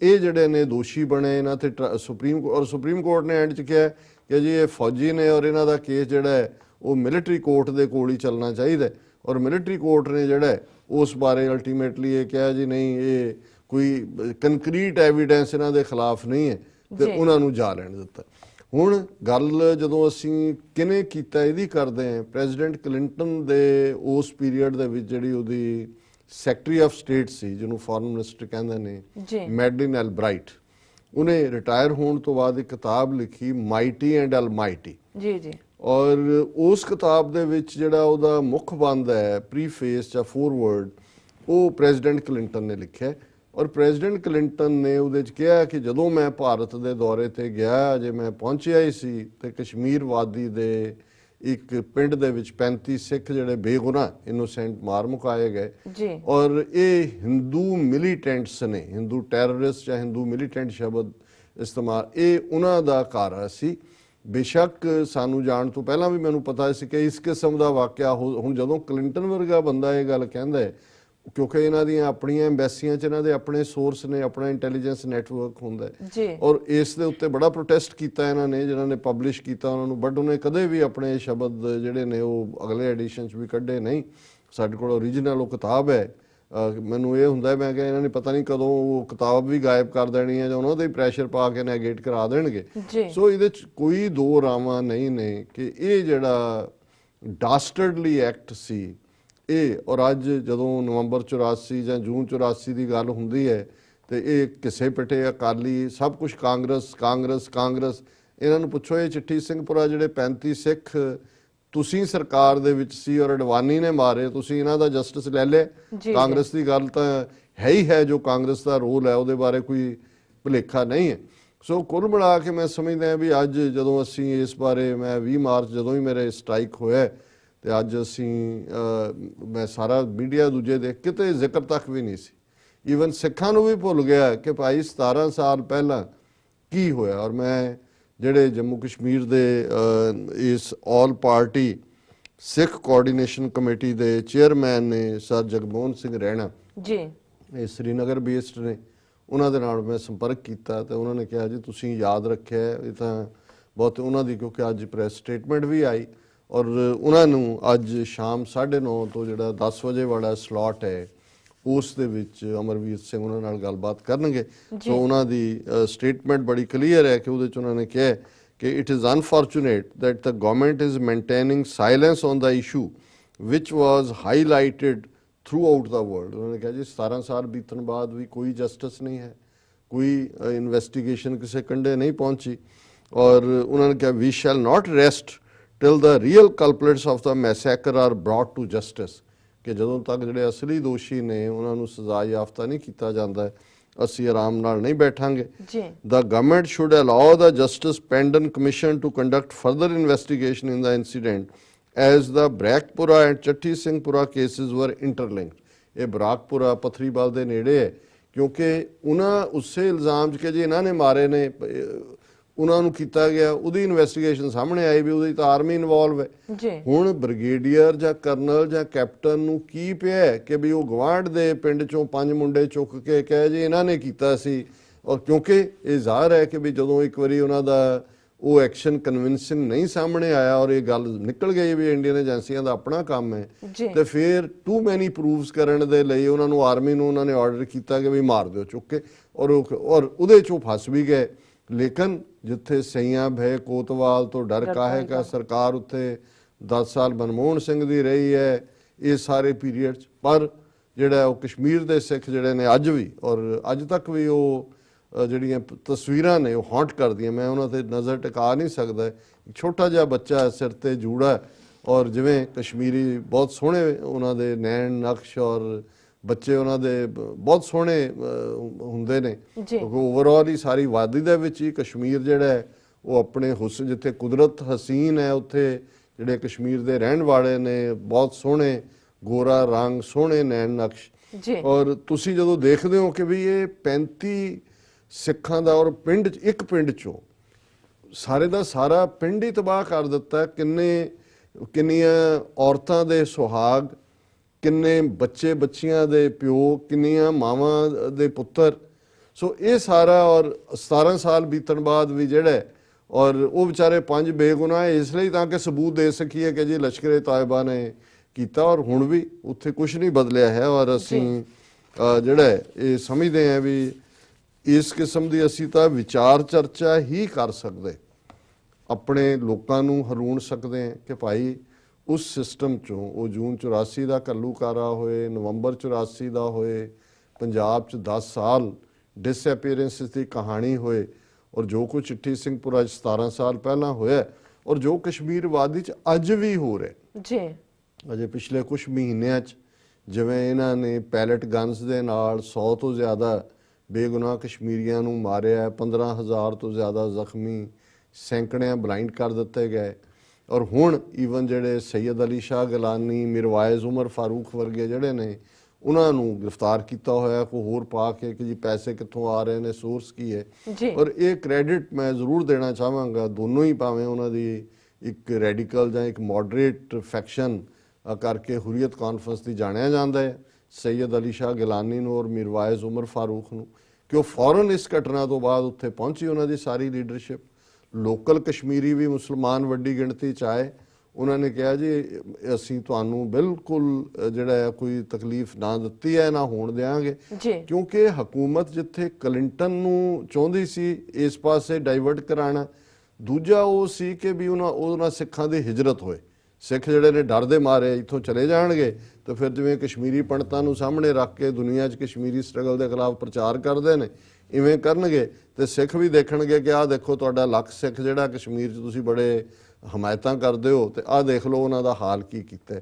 ਇਹ ਜਿਹੜੇ ਨੇ ਦੋਸ਼ੀ ਬਣੇ ਇਹਨਾਂ ਤੇ ਸੁਪਰੀਮ ਕੋਰਟ ਨੇ ਐਂਡ 'ਚ ਕਿਹਾ ਕਿ ਜੀ ਇਹ ਫੌਜੀ ਨੇ ਔਰ ਇਹਨਾਂ ਦਾ ਕੇਸ ਜਿਹੜਾ ਹੈ ਉਹ ਮਿਲਟਰੀ ਕੋਰਟ ਦੇ ਕੋਲ ਹੀ ਚੱਲਣਾ ਚਾਹੀਦਾ ਔਰ ਮਿਲਟਰੀ ਕੋਰਟ ਨੇ ਜਿਹੜਾ ਉਸ ਬਾਰੇ ਅਲਟੀਮੇਟਲੀ ਇਹ ਕਿਹਾ ਜੀ ਨਹੀਂ, ਇਹ ਕੋਈ ਕੰਕਰੀਟ ਐਵੀਡੈਂਸ ਇਹਨਾਂ ਦੇ ਖਿਲਾਫ ਨਹੀਂ ਹੈ ਤੇ ਉਹਨਾਂ ਨੂੰ ਜਾ ਲੈਣ ਦਿੱਤਾ। ਹੁਣ ਗੱਲ ਜਦੋਂ ਅਸੀਂ ਕਿਨੇ ਕੀਤਾ ਇਹਦੀ ਕਰਦੇ ਹਾਂ, ਪ੍ਰੈਜ਼ੀਡੈਂਟ ਕਲਿੰਟਨ ਦੇ ਉਸ ਪੀਰੀਅਡ ਦੇ ਵਿੱਚ ਜਿਹੜੀ ਉਹਦੀ ਸੈਕਟਰੀ ਆਫ ਸਟੇਟ ਸੀ ਜਿਹਨੂੰ ਫੋਰਨ ਮਿਨਿਸਟਰ ਕਹਿੰਦੇ ਨੇ, ਮੈਡਲਿਨ ਐਲਬਰਾਈਟ, ਉਹਨੇ ਰਿਟਾਇਰ ਹੋਣ ਤੋਂ ਬਾਅਦ ਇੱਕ ਕਿਤਾਬ ਲਿਖੀ ਮਾਈਟੀ ਐਂਡ ਅਲਮਾਈਟੀ ਜੀ ਔਰ ਉਸ ਕਿਤਾਬ ਦੇ ਵਿੱਚ ਜਿਹੜਾ ਉਹਦਾ ਮੁੱਖ ਬੰਦ ਹੈ ਪ੍ਰੀਫੇਸ ਜਾਂ ਫੋਰਵਰਡ ਉਹ ਪ੍ਰੈਜ਼ੀਡੈਂਟ ਕਲਿੰਟਨ ਨੇ ਲਿਖਿਆ ਔਰ ਪ੍ਰੈਜ਼ੀਡੈਂਟ ਕਲਿੰਟਨ ਨੇ ਉਹਦੇ 'ਚ ਕਿਹਾ ਕਿ ਜਦੋਂ ਮੈਂ ਭਾਰਤ ਦੇ ਦੌਰੇ ਤੇ ਗਿਆ, ਜੇ ਮੈਂ ਪਹੁੰਚਿਆ ਹੀ ਸੀ ਤੇ ਕਸ਼ਮੀਰ ਵਾਦੀ ਦੇ ਇੱਕ ਪਿੰਡ ਦੇ ਵਿੱਚ 35 ਸਿੱਖ ਜਿਹੜੇ ਬੇਗੁਨਾਹ ਇਨੋਸੈਂਟ ਮਾਰ ਮੁਕਾਏ ਗਏ ਔਰ ਇਹ ਹਿੰਦੂ ਮਿਲੀਟੈਂਟਸ ਨੇ, ਹਿੰਦੂ ਟੈਰਰਿਸਟ ਜਾਂ ਹਿੰਦੂ ਮਿਲੀਟੈਂਟ ਸ਼ਬਦ ਇਸਤੇਮਾਲ, ਇਹ ਉਹਨਾਂ ਦਾ ਕਾਰਾ ਸੀ। ਬੇਸ਼ੱਕ ਸਾਨੂੰ ਜਾਣ ਤੋਂ ਪਹਿਲਾਂ ਵੀ ਮੈਨੂੰ ਪਤਾ ਸੀ ਕਿ ਇਸ ਕਿਸਮ ਦਾ ਵਾਕਿਆ ਹੁਣ ਜਦੋਂ ਕਲਿੰਟਨ ਵਰਗਾ ਬੰਦਾ ਇਹ ਗੱਲ ਕਹਿੰਦਾ ਹੈ, ਕਿਉਂਕਿ ਇਹਨਾਂ ਦੀਆਂ ਆਪਣੀਆਂ ਐਮਬੈਸੀਆਂ 'ਚ ਇਹਨਾਂ ਦੇ ਆਪਣੇ ਸੋਰਸ ਨੇ, ਆਪਣਾ ਇੰਟੈਲੀਜੈਂਸ ਨੈਟਵਰਕ ਹੁੰਦਾ ਹੈ ਔਰ ਇਸ ਦੇ ਉੱਤੇ ਬੜਾ ਪ੍ਰੋਟੈਸਟ ਕੀਤਾ ਇਹਨਾਂ ਨੇ, ਜਿਹਨਾਂ ਨੇ ਪਬਲਿਸ਼ ਕੀਤਾ ਉਹਨਾਂ ਨੂੰ, ਬਟ ਉਹਨੇ ਕਦੇ ਵੀ ਆਪਣੇ ਸ਼ਬਦ ਜਿਹੜੇ ਨੇ ਉਹ ਅਗਲੇ ਐਡੀਸ਼ਨ 'ਚ ਵੀ ਕੱਢੇ ਨਹੀਂ। ਸਾਡੇ ਕੋਲ ਓਰੀਜਨਲ ਉਹ ਕਿਤਾਬ ਹੈ। ਮੈਨੂੰ ਇਹ ਹੁੰਦਾ ਮੈਂ ਕਿਹਾ ਇਹਨਾਂ ਨੇ ਪਤਾ ਨਹੀਂ ਕਦੋਂ ਉਹ ਕਿਤਾਬ ਵੀ ਗਾਇਬ ਕਰ ਦੇਣੀ ਹੈ ਜਾਂ ਉਹਨਾਂ ਦੇ ਪ੍ਰੈਸ਼ਰ ਪਾ ਕੇ ਨੈਗੇਟ ਕਰਾ ਦੇਣਗੇ। ਸੋ ਇਹਦੇ 'ਚ ਕੋਈ ਦੋ ਰਾਵਾਂ ਨਹੀਂ ਨੇ ਕਿ ਇਹ ਜਿਹੜਾ ਡਾਸਟਰਡਲੀ ਐਕਟ ਸੀ ਇਹ, ਔਰ ਅੱਜ ਜਦੋਂ ਨਵੰਬਰ 84 ਜਾਂ ਜੂਨ 84 ਦੀ ਗੱਲ ਹੁੰਦੀ ਹੈ ਤੇ ਇਹ ਕਿਸੇ ਪਿੱਟੇ ਅਕਾਲੀ ਸਭ ਕੁਝ ਕਾਂਗਰਸ ਇਹਨਾਂ ਨੂੰ ਪੁੱਛੋ ਇਹ ਚਿੱਠੀ ਸਿੰਘਪੁਰਾ ਜਿਹੜੇ 35 ਸਿੱਖ ਤੁਸੀਂ ਸਰਕਾਰ ਦੇ ਵਿੱਚ ਸੀ ਔਰ ਅਡਵਾਨੀ ਨੇ ਮਾਰੇ, ਤੁਸੀਂ ਇਹਨਾਂ ਦਾ ਜਸਟਿਸ ਲੈ ਲਿਆ। ਕਾਂਗਰਸ ਦੀ ਗੱਲ ਤਾਂ ਹੈ ਹੀ ਹੈ, ਜੋ ਕਾਂਗਰਸ ਦਾ ਰੋਲ ਹੈ ਉਹਦੇ ਬਾਰੇ ਕੋਈ ਭੁਲੇਖਾ ਨਹੀਂ ਹੈ। ਸੋ ਕੁੱਲ ਮਿਲਾ ਕੇ ਮੈਂ ਸਮਝਦਾ ਵੀ ਅੱਜ ਜਦੋਂ ਅਸੀਂ ਇਸ ਬਾਰੇ, ਮੈਂ 20 ਮਾਰਚ ਜਦੋਂ ਹੀ ਮੇਰੇ ਸਟ੍ਰਾਈਕ ਹੋਇਆ ਤੇ ਅੱਜ ਅਸੀਂ ਮੈਂ ਸਾਰਾ ਮੀਡੀਆ ਦੂਜੇ ਦੇ ਕਿਤੇ ਜ਼ਿਕਰ ਤੱਕ ਵੀ ਨਹੀਂ ਸੀ, ਈਵਨ ਸਿੱਖਾਂ ਨੂੰ ਵੀ ਭੁੱਲ ਗਿਆ ਕਿ ਭਾਈ 17 ਸਾਲ ਪਹਿਲਾਂ ਕੀ ਹੋਇਆ। ਔਰ ਮੈਂ ਜਿਹੜੇ ਜੰਮੂ ਕਸ਼ਮੀਰ ਦੇ ਇਸ ਆਲ ਪਾਰਟੀ ਸਿੱਖ ਕੋਆਰਡੀਨੇਸ਼ਨ ਕਮੇਟੀ ਦੇ ਚੇਅਰਮੈਨ ਨੇ ਸਰ ਜਗਮੋਹਨ ਸਿੰਘ ਰੈਣਾ, ਜੀ ਇਹ ਸ੍ਰੀਨਗਰ ਬੇਸਡ ਨੇ, ਉਹਨਾਂ ਦੇ ਨਾਲ ਮੈਂ ਸੰਪਰਕ ਕੀਤਾ ਤੇ ਉਹਨਾਂ ਨੇ ਕਿਹਾ ਜੀ ਤੁਸੀਂ ਯਾਦ ਰੱਖਿਆ ਇਹ ਤਾਂ ਬਹੁਤ ਉਹਨਾਂ ਦੀ, ਕਿਉਂਕਿ ਅੱਜ ਪ੍ਰੈਸ ਸਟੇਟਮੈਂਟ ਵੀ ਆਈ ਔਰ ਉਹਨਾਂ ਨੂੰ ਅੱਜ ਸ਼ਾਮ 9:30 ਤੋਂ ਜਿਹੜਾ 10 ਵਜੇ ਵਾਲਾ ਸਲੋਟ ਹੈ ਉਸ ਦੇ ਵਿੱਚ ਅਮਰਵੀਰ ਸਿੰਘ ਉਹਨਾਂ ਨਾਲ ਗੱਲਬਾਤ ਕਰਨਗੇ। ਸੋ ਉਹਨਾਂ ਦੀ ਸਟੇਟਮੈਂਟ ਬੜੀ ਕਲੀਅਰ ਹੈ ਕਿ ਉਹਦੇ 'ਚ ਉਹਨਾਂ ਨੇ ਕਿਹਾ ਕਿ it is unfortunate that the government is maintaining silence on the issue which was highlighted through out the world. ਉਹਨਾਂ ਨੇ ਕਿਹਾ ਜੀ 17 ਸਾਲ ਬੀਤਣ ਬਾਅਦ ਵੀ ਕੋਈ ਜਸਟਿਸ ਨਹੀਂ ਹੈ, ਕੋਈ ਇਨਵੈਸਟੀਗੇਸ਼ਨ ਕਿਸੇ ਕੰਢੇ ਨਹੀਂ ਪਹੁੰਚੀ ਔਰ ਉਹਨਾਂ ਨੇ ਕਿਹਾ we shall not rest till the real culprits of the massacre are brought to justice, ਕਿ ਜਦੋਂ ਤੱਕ ਜਿਹੜੇ ਅਸਲੀ ਦੋਸ਼ੀ ਨੇ ਉਹਨਾਂ ਨੂੰ ਸਜ਼ਾ ਯਾਫਤਾ ਨਹੀਂ ਕੀਤਾ ਜਾਂਦਾ ਅਸੀਂ ਆਰਾਮ ਨਾਲ ਨਹੀਂ ਬੈਠਾਂਗੇ। The government should allow the Justice Pendon Commission to conduct further investigation in the incident as the Brakpura and Chatti Singhpura cases were interlinked। ਇਹ ਬਰਾਕਪੁਰਾ ਪਥਰੀਵਾਲ ਦੇ ਨੇੜੇ ਹੈ ਕਿਉਂਕਿ ਉਹਨਾਂ ਉਸੇ ਇਲਜ਼ਾਮ 'ਚ ਕਿ ਜੀ ਇਹਨਾਂ ਨੇ ਮਾਰੇ ਨੇ ਉਹਨਾਂ ਨੂੰ ਕੀਤਾ ਗਿਆ, ਉਹਦੀ ਇਨਵੈਸਟੀਗੇਸ਼ਨ ਸਾਹਮਣੇ ਆਈ ਵੀ ਉਹਦੀ ਤਾਂ ਆਰਮੀ ਇਨਵੋਲਵ ਹੈ। ਹੁਣ ਬ੍ਰਿਗੇਡੀਅਰ ਜਾਂ ਕਰਨਲ ਜਾਂ ਕੈਪਟਨ ਨੂੰ ਕੀ ਪਿਆ ਕਿ ਵੀ ਉਹ ਗਵਾਂਢ ਦੇ ਪਿੰਡ 'ਚੋਂ 5 ਮੁੰਡੇ ਚੁੱਕ ਕੇ ਕਹੇ ਜੀ ਇਹਨਾਂ ਨੇ ਕੀਤਾ ਸੀ, ਔਰ ਕਿਉਂਕਿ ਇਹ ਜ਼ਾਹਰ ਹੈ ਕਿ ਵੀ ਜਦੋਂ ਇੱਕ ਵਾਰੀ ਉਹਨਾਂ ਦਾ ਉਹ ਐਕਸ਼ਨ ਕਨਵਿੰਸਿੰਗ ਨਹੀਂ ਸਾਹਮਣੇ ਆਇਆ ਔਰ ਇਹ ਗੱਲ ਨਿਕਲ ਗਈ ਵੀ ਇੰਡੀਅਨ ਏਜੰਸੀਆਂ ਦਾ ਆਪਣਾ ਕੰਮ ਹੈ ਤੇ ਫਿਰ ਟੂ ਮੈਨੀ ਪ੍ਰੂਵਸ ਕਰਨ ਦੇ ਲਈ ਉਹਨਾਂ ਨੂੰ ਆਰਮੀ ਨੂੰ ਉਹਨਾਂ ਨੇ ਆਰਡਰ ਕੀਤਾ ਕਿ ਵੀ ਮਾਰ ਦਿਓ ਚੁੱਕ ਕੇ, ਔਰ ਉਹਦੇ 'ਚੋਂ ਫਸ ਵੀ ਗਏ। ਲੇਕਿਨ ਜਿੱਥੇ ਸਈਆਂ ਭੈ ਕੋਤਵਾਲ ਤੋਂ ਡਰ ਕਾਹੇ ਕਾ ਸਰਕਾਰ ਉੱਥੇ 10 ਸਾਲ ਮਨਮੋਹਨ ਸਿੰਘ ਦੀ ਰਹੀ ਹੈ ਇਹ ਸਾਰੇ ਪੀਰੀਅਡ 'ਚ, ਪਰ ਜਿਹੜਾ ਉਹ ਕਸ਼ਮੀਰ ਦੇ ਸਿੱਖ ਜਿਹੜੇ ਨੇ ਅੱਜ ਵੀ ਔਰ ਅੱਜ ਤੱਕ ਵੀ ਉਹ ਜਿਹੜੀਆਂ ਤਸਵੀਰਾਂ ਨੇ ਉਹ ਹੌਂਟ ਕਰਦੀਆਂ, ਮੈਂ ਉਹਨਾਂ ਤੇ ਨਜ਼ਰ ਟਿਕਾ ਨਹੀਂ ਸਕਦਾ। ਛੋਟਾ ਜਿਹਾ ਬੱਚਾ ਸਿਰ ਤੇ ਜੂੜਾ ਔਰ ਜਿਵੇਂ ਕਸ਼ਮੀਰੀ ਬਹੁਤ ਸੋਹਣੇ ਉਹਨਾਂ ਦੇ ਨੈਣ ਨਕਸ਼ ਔਰ ਬੱਚੇ ਉਹਨਾਂ ਦੇ ਬਹੁਤ ਸੋਹਣੇ ਹੁੰਦੇ ਨੇ, ਕਿਉਂਕਿ ਓਵਰਆਲ ਹੀ ਸਾਰੀ ਵਾਦੀ ਦੇ ਵਿੱਚ ਹੀ ਕਸ਼ਮੀਰ ਜਿਹੜਾ ਹੈ ਉਹ ਆਪਣੇ ਹੁਸਨ, ਜਿੱਥੇ ਕੁਦਰਤ ਹਸੀਨ ਹੈ ਉੱਥੇ ਜਿਹੜੇ ਕਸ਼ਮੀਰ ਦੇ ਰਹਿਣ ਵਾਲੇ ਨੇ ਬਹੁਤ ਸੋਹਣੇ ਗੋਰਾ ਰੰਗ, ਸੋਹਣੇ ਨੈਣ ਨਕਸ਼। ਔਰ ਤੁਸੀਂ ਜਦੋਂ ਦੇਖਦੇ ਹੋ ਕਿ ਵੀ ਇਹ 35 ਸਿੱਖਾਂ ਦਾ ਔਰ ਪਿੰਡ 'ਚ ਇੱਕ ਪਿੰਡ 'ਚੋਂ ਸਾਰੇ ਦਾ ਸਾਰਾ ਪਿੰਡ ਹੀ ਤਬਾਹ ਕਰ ਦਿੱਤਾ, ਕਿੰਨੀਆਂ ਔਰਤਾਂ ਦੇ ਸੁਹਾਗ, ਕਿੰਨੇ ਬੱਚੇ ਬੱਚੀਆਂ ਦੇ ਪਿਓ, ਕਿੰਨੀਆਂ ਮਾਵਾਂ ਦੇ ਪੁੱਤਰ। ਸੋ ਇਹ ਸਾਰਾ ਔਰ 17 ਸਾਲ ਬੀਤਣ ਬਾਅਦ ਵੀ ਜਿਹੜਾ ਔਰ ਉਹ ਵਿਚਾਰੇ 5 ਬੇਗੁਨਾਹ ਇਸ ਲਈ ਤਾਂ ਕਿ ਸਬੂਤ ਦੇ ਸਕੀਏ ਕਿ ਜੀ ਲਸ਼ਕਰੇ ਤਾਇਬਾ ਨੇ ਕੀਤਾ ਔਰ ਹੁਣ ਵੀ ਉੱਥੇ ਕੁਝ ਨਹੀਂ ਬਦਲਿਆ ਹੈ। ਔਰ ਅਸੀਂ ਜਿਹੜਾ ਇਹ ਸਮਝਦੇ ਹਾਂ ਵੀ ਇਸ ਕਿਸਮ ਦੀ ਅਸੀਂ ਤਾਂ ਵਿਚਾਰ ਚਰਚਾ ਹੀ ਕਰ ਸਕਦੇ, ਆਪਣੇ ਲੋਕਾਂ ਨੂੰ ਹਰੂਣ ਸਕਦੇ ਹਾਂ ਕਿ ਭਾਈ ਉਸ ਸਿਸਟਮ 'ਚੋਂ ਉਹ ਜੂਨ 84 ਦਾ ਘੱਲੂਘਾਰਾ ਹੋਏ, ਨਵੰਬਰ 84 ਦਾ ਹੋਏ, ਪੰਜਾਬ 'ਚ 10 ਸਾਲ ਡਿਸਅਪੀਅਰੈਂਸਿਸ ਦੀ ਕਹਾਣੀ ਹੋਏ ਔਰ ਜੋ ਕੁਝ ਚਿੱਠੀ ਸਿੰਘਪੁਰਾ 'ਚ 17 ਸਾਲ ਪਹਿਲਾਂ ਹੋਇਆ ਔਰ ਜੋ ਕਸ਼ਮੀਰ ਵਾਦੀ 'ਚ ਅੱਜ ਵੀ ਹੋ ਰਿਹਾ ਜੀ। ਅਜੇ ਪਿਛਲੇ ਕੁਝ ਮਹੀਨਿਆਂ 'ਚ ਜਿਵੇਂ ਇਹਨਾਂ ਨੇ ਪੈਲਟ ਗਨਸ ਦੇ ਨਾਲ 100 ਤੋਂ ਜ਼ਿਆਦਾ ਬੇਗੁਨਾਹ ਕਸ਼ਮੀਰੀਆਂ ਨੂੰ ਮਾਰਿਆ, 15,000 ਤੋਂ ਜ਼ਿਆਦਾ ਜ਼ਖਮੀ, ਸੈਂਕੜਿਆਂ ਬਲਾਈਂਡ ਕਰ ਦਿੱਤੇ ਗਏ ਔਰ ਹੁਣ ਈਵਨ ਜਿਹੜੇ ਸੈਯਦ ਅਲੀ ਸ਼ਾਹ ਗਿਲਾਨੀ, ਮਿਰਵਾਇਜ਼ ਉਮਰ ਫਾਰੂਕ ਵਰਗੇ ਜਿਹੜੇ ਨੇ ਉਹਨਾਂ ਨੂੰ ਗ੍ਰਿਫਤਾਰ ਕੀਤਾ ਹੋਇਆ, ਕੋਈ ਹੋਰ ਪਾ ਕੇ ਕਿ ਜੀ ਪੈਸੇ ਕਿੱਥੋਂ ਆ ਰਹੇ ਨੇ, ਸੋਰਸ ਕੀ ਹੈ। ਔਰ ਇਹ ਕ੍ਰੈਡਿਟ ਮੈਂ ਜ਼ਰੂਰ ਦੇਣਾ ਚਾਹਾਂਗਾ ਦੋਨੋਂ ਹੀ, ਭਾਵੇਂ ਉਹਨਾਂ ਦੀ ਇੱਕ ਰੈਡੀਕਲ ਜਾਂ ਇੱਕ ਮੋਡਰੇਟ ਫੈਕਸ਼ਨ ਕਰਕੇ ਹੁਰੀਅਤ ਕਾਨਫਰੰਸ ਦੀ ਜਾਣਿਆ ਜਾਂਦਾ ਹੈ, ਸੈਯਦ ਅਲੀ ਸ਼ਾਹ ਗਿਲਾਨੀ ਨੂੰ ਔਰ ਮਿਰਵਾਇਜ਼ ਉਮਰ ਫਾਰੂਕ ਨੂੰ, ਕਿ ਉਹ ਫੌਰਨ ਇਸ ਘਟਨਾ ਤੋਂ ਬਾਅਦ ਉੱਥੇ ਪਹੁੰਚੀ ਉਹਨਾਂ ਦੀ ਸਾਰੀ ਲੀਡਰਸ਼ਿਪ। ਲੋਕਲ ਕਸ਼ਮੀਰੀ ਵੀ ਮੁਸਲਮਾਨ ਵੱਡੀ ਗਿਣਤੀ 'ਚ ਆਏ, ਉਹਨਾਂ ਨੇ ਕਿਹਾ ਜੀ ਅਸੀਂ ਤੁਹਾਨੂੰ ਬਿਲਕੁਲ ਜਿਹੜਾ ਹੈ ਕੋਈ ਤਕਲੀਫ ਨਾ ਦਿੱਤੀ ਹੈ ਨਾ ਹੋਣ ਦਿਆਂਗੇ, ਕਿਉਂਕਿ ਹਕੂਮਤ ਜਿੱਥੇ ਕਲਿੰਟਨ ਨੂੰ ਚਾਹੁੰਦੀ ਸੀ ਇਸ ਪਾਸੇ ਡਾਈਵਰਟ ਕਰਾਉਣਾ, ਦੂਜਾ ਉਹ ਸੀ ਕਿ ਵੀ ਉਹਨਾਂ ਸਿੱਖਾਂ ਦੀ ਹਿਜਰਤ ਹੋਏ, ਸਿੱਖ ਜਿਹੜੇ ਨੇ ਡਰ ਦੇ ਮਾਰੇ ਇੱਥੋਂ ਚਲੇ ਜਾਣਗੇ ਤਾਂ ਫਿਰ ਜਿਵੇਂ ਕਸ਼ਮੀਰੀ ਪੰਡਤਾਂ ਨੂੰ ਸਾਹਮਣੇ ਰੱਖ ਕੇ ਦੁਨੀਆ 'ਚ ਕਸ਼ਮੀਰੀ ਸਟਰਗਲ ਦੇ ਖਿਲਾਫ ਪ੍ਰਚਾਰ ਕਰਦੇ ਨੇ ਇਵੇਂ ਕਰਨਗੇ ਤੇ ਸਿੱਖ ਵੀ ਦੇਖਣਗੇ ਕਿ ਆਹ ਦੇਖੋ ਤੁਹਾਡਾ ਲੱਖ ਸਿੱਖ ਜਿਹੜਾ ਕਸ਼ਮੀਰ 'ਚ ਤੁਸੀਂ ਬੜੇ ਹਮਾਇਤਾਂ ਕਰਦੇ ਹੋ ਤੇ ਆਹ ਦੇਖ ਲਓ ਉਹਨਾਂ ਦਾ ਹਾਲ ਕੀ ਕੀਤਾ।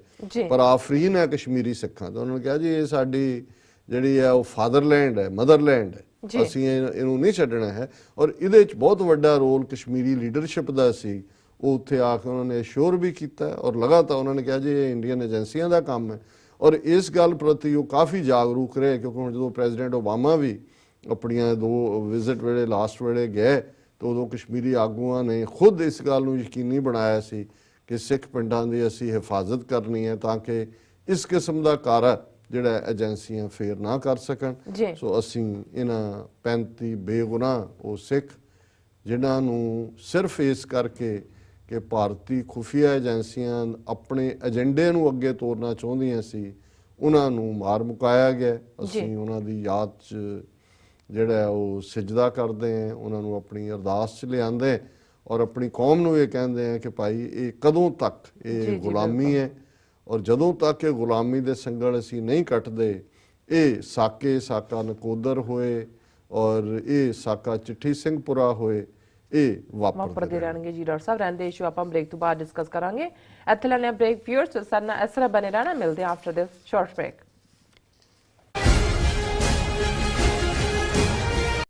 ਪਰ ਆਫਰੀਨ ਹੈ ਕਸ਼ਮੀਰੀ ਸਿੱਖਾਂ ਦਾ, ਉਹਨਾਂ ਨੇ ਕਿਹਾ ਜੀ ਇਹ ਸਾਡੀ ਜਿਹੜੀ ਹੈ ਉਹ ਫਾਦਰਲੈਂਡ ਹੈ, ਮਦਰਲੈਂਡ ਹੈ, ਅਸੀਂ ਇਹਨੂੰ ਨਹੀਂ ਛੱਡਣਾ ਹੈ। ਔਰ ਇਹਦੇ 'ਚ ਬਹੁਤ ਵੱਡਾ ਰੋਲ ਕਸ਼ਮੀਰੀ ਲੀਡਰਸ਼ਿਪ ਦਾ ਸੀ, ਉਹ ਉੱਥੇ ਆ ਕੇ ਉਹਨਾਂ ਨੇ ਅਸ਼ੋਰ ਵੀ ਕੀਤਾ ਔਰ ਲਗਾਤਾਰ ਉਹਨਾਂ ਨੇ ਕਿਹਾ ਜੀ ਇਹ ਇੰਡੀਅਨ ਏਜੰਸੀਆਂ ਦਾ ਕੰਮ ਹੈ ਔਰ ਇਸ ਗੱਲ ਪ੍ਰਤੀ ਉਹ ਕਾਫੀ ਜਾਗਰੂਕ ਰਹੇ, ਕਿਉਂਕਿ ਹੁਣ ਜਦੋਂ ਪ੍ਰੈਜ਼ੀਡੈਂਟ ਓਬਾਮਾ ਵੀ ਆਪਣੀਆਂ 2 ਵਿਜ਼ਿਟ ਵੇਲੇ ਲਾਸਟ ਵੇਲੇ ਗਏ ਤਾਂ ਉਦੋਂ ਕਸ਼ਮੀਰੀ ਆਗੂਆਂ ਨੇ ਖੁਦ ਇਸ ਗੱਲ ਨੂੰ ਯਕੀਨੀ ਬਣਾਇਆ ਸੀ ਕਿ ਸਿੱਖ ਪਿੰਡਾਂ ਦੀ ਅਸੀਂ ਹਿਫਾਜ਼ਤ ਕਰਨੀ ਹੈ ਤਾਂ ਕਿ ਇਸ ਕਿਸਮ ਦਾ ਕਾਰਾ ਜਿਹੜਾ ਏਜੰਸੀਆਂ ਫੇਰ ਨਾ ਕਰ ਸਕਣ। ਜੀ ਸੋ ਅਸੀਂ ਇਹਨਾਂ 35 ਬੇਗੁਨਾਹ ਉਹ ਸਿੱਖ ਜਿਨ੍ਹਾਂ ਨੂੰ ਸਿਰਫ ਇਸ ਕਰਕੇ ਕਿ ਭਾਰਤੀ ਖੁਫੀਆ ਏਜੰਸੀਆਂ ਆਪਣੇ ਏਜੰਡੇ ਨੂੰ ਅੱਗੇ ਤੋਰਨਾ ਚਾਹੁੰਦੀਆਂ ਸੀ, ਉਹਨਾਂ ਨੂੰ ਮਾਰ ਮੁਕਾਇਆ ਗਿਆ। ਅਸੀਂ ਉਹਨਾਂ ਦੀ ਯਾਦ 'ਚ ਜਿਹੜਾ ਉਹ ਸਿਜਦਾ ਕਰਦੇ ਹਾਂ, ਉਹਨਾਂ ਨੂੰ ਆਪਣੀ ਅਰਦਾਸ 'ਚ ਲਿਆਂਦੇ ਔਰ ਆਪਣੀ ਕੌਮ ਨੂੰ ਇਹ ਕਹਿੰਦੇ ਆ ਕਿ ਭਾਈ ਇਹ ਕਦੋਂ ਤੱਕ ਇਹ ਗੁਲਾਮੀ ਹੈ, ਔਰ ਜਦੋਂ ਤੱਕ ਇਹ ਗੁਲਾਮੀ ਦੇ ਸੰਗਲ ਅਸੀਂ ਨਹੀਂ ਕੱਟਦੇ, ਇਹ ਸਾਕਾ ਨਕੋਦਰ ਹੋਏ ਔਰ ਇਹ ਸਾਕਾ ਚਿੱਠੀ ਸਿੰਘਪੁਰਾ ਹੋਏ, ਇਹ ਵਾਪਰਦੇ ਰਹਿਣਗੇ। ਜੀ ਡਾਕਟਰ ਸਾਹਿਬ, ਰਹਿੰਦੇ ਇਸ਼ੂ ਆਪਾਂ ਬ੍ਰੇਕ ਤੋਂ ਬਾਅਦ ਡਿਸਕਸ ਕਰਾਂਗੇ। ਇੱਥੇ ਲੈਣੇ ਬ੍ਰੇਕ। ਵਿਊਅਰਸ ਸਾਡੇ ਨਾਲ ਇਸ ਤਰ੍ਹਾਂ ਬਣੇ ਰਹਿਣਾ, ਮਿਲਦੇ ਆਫਟਰ ਦਿਸ ਸ਼ਾਰਟ ਬ੍ਰੇਕ।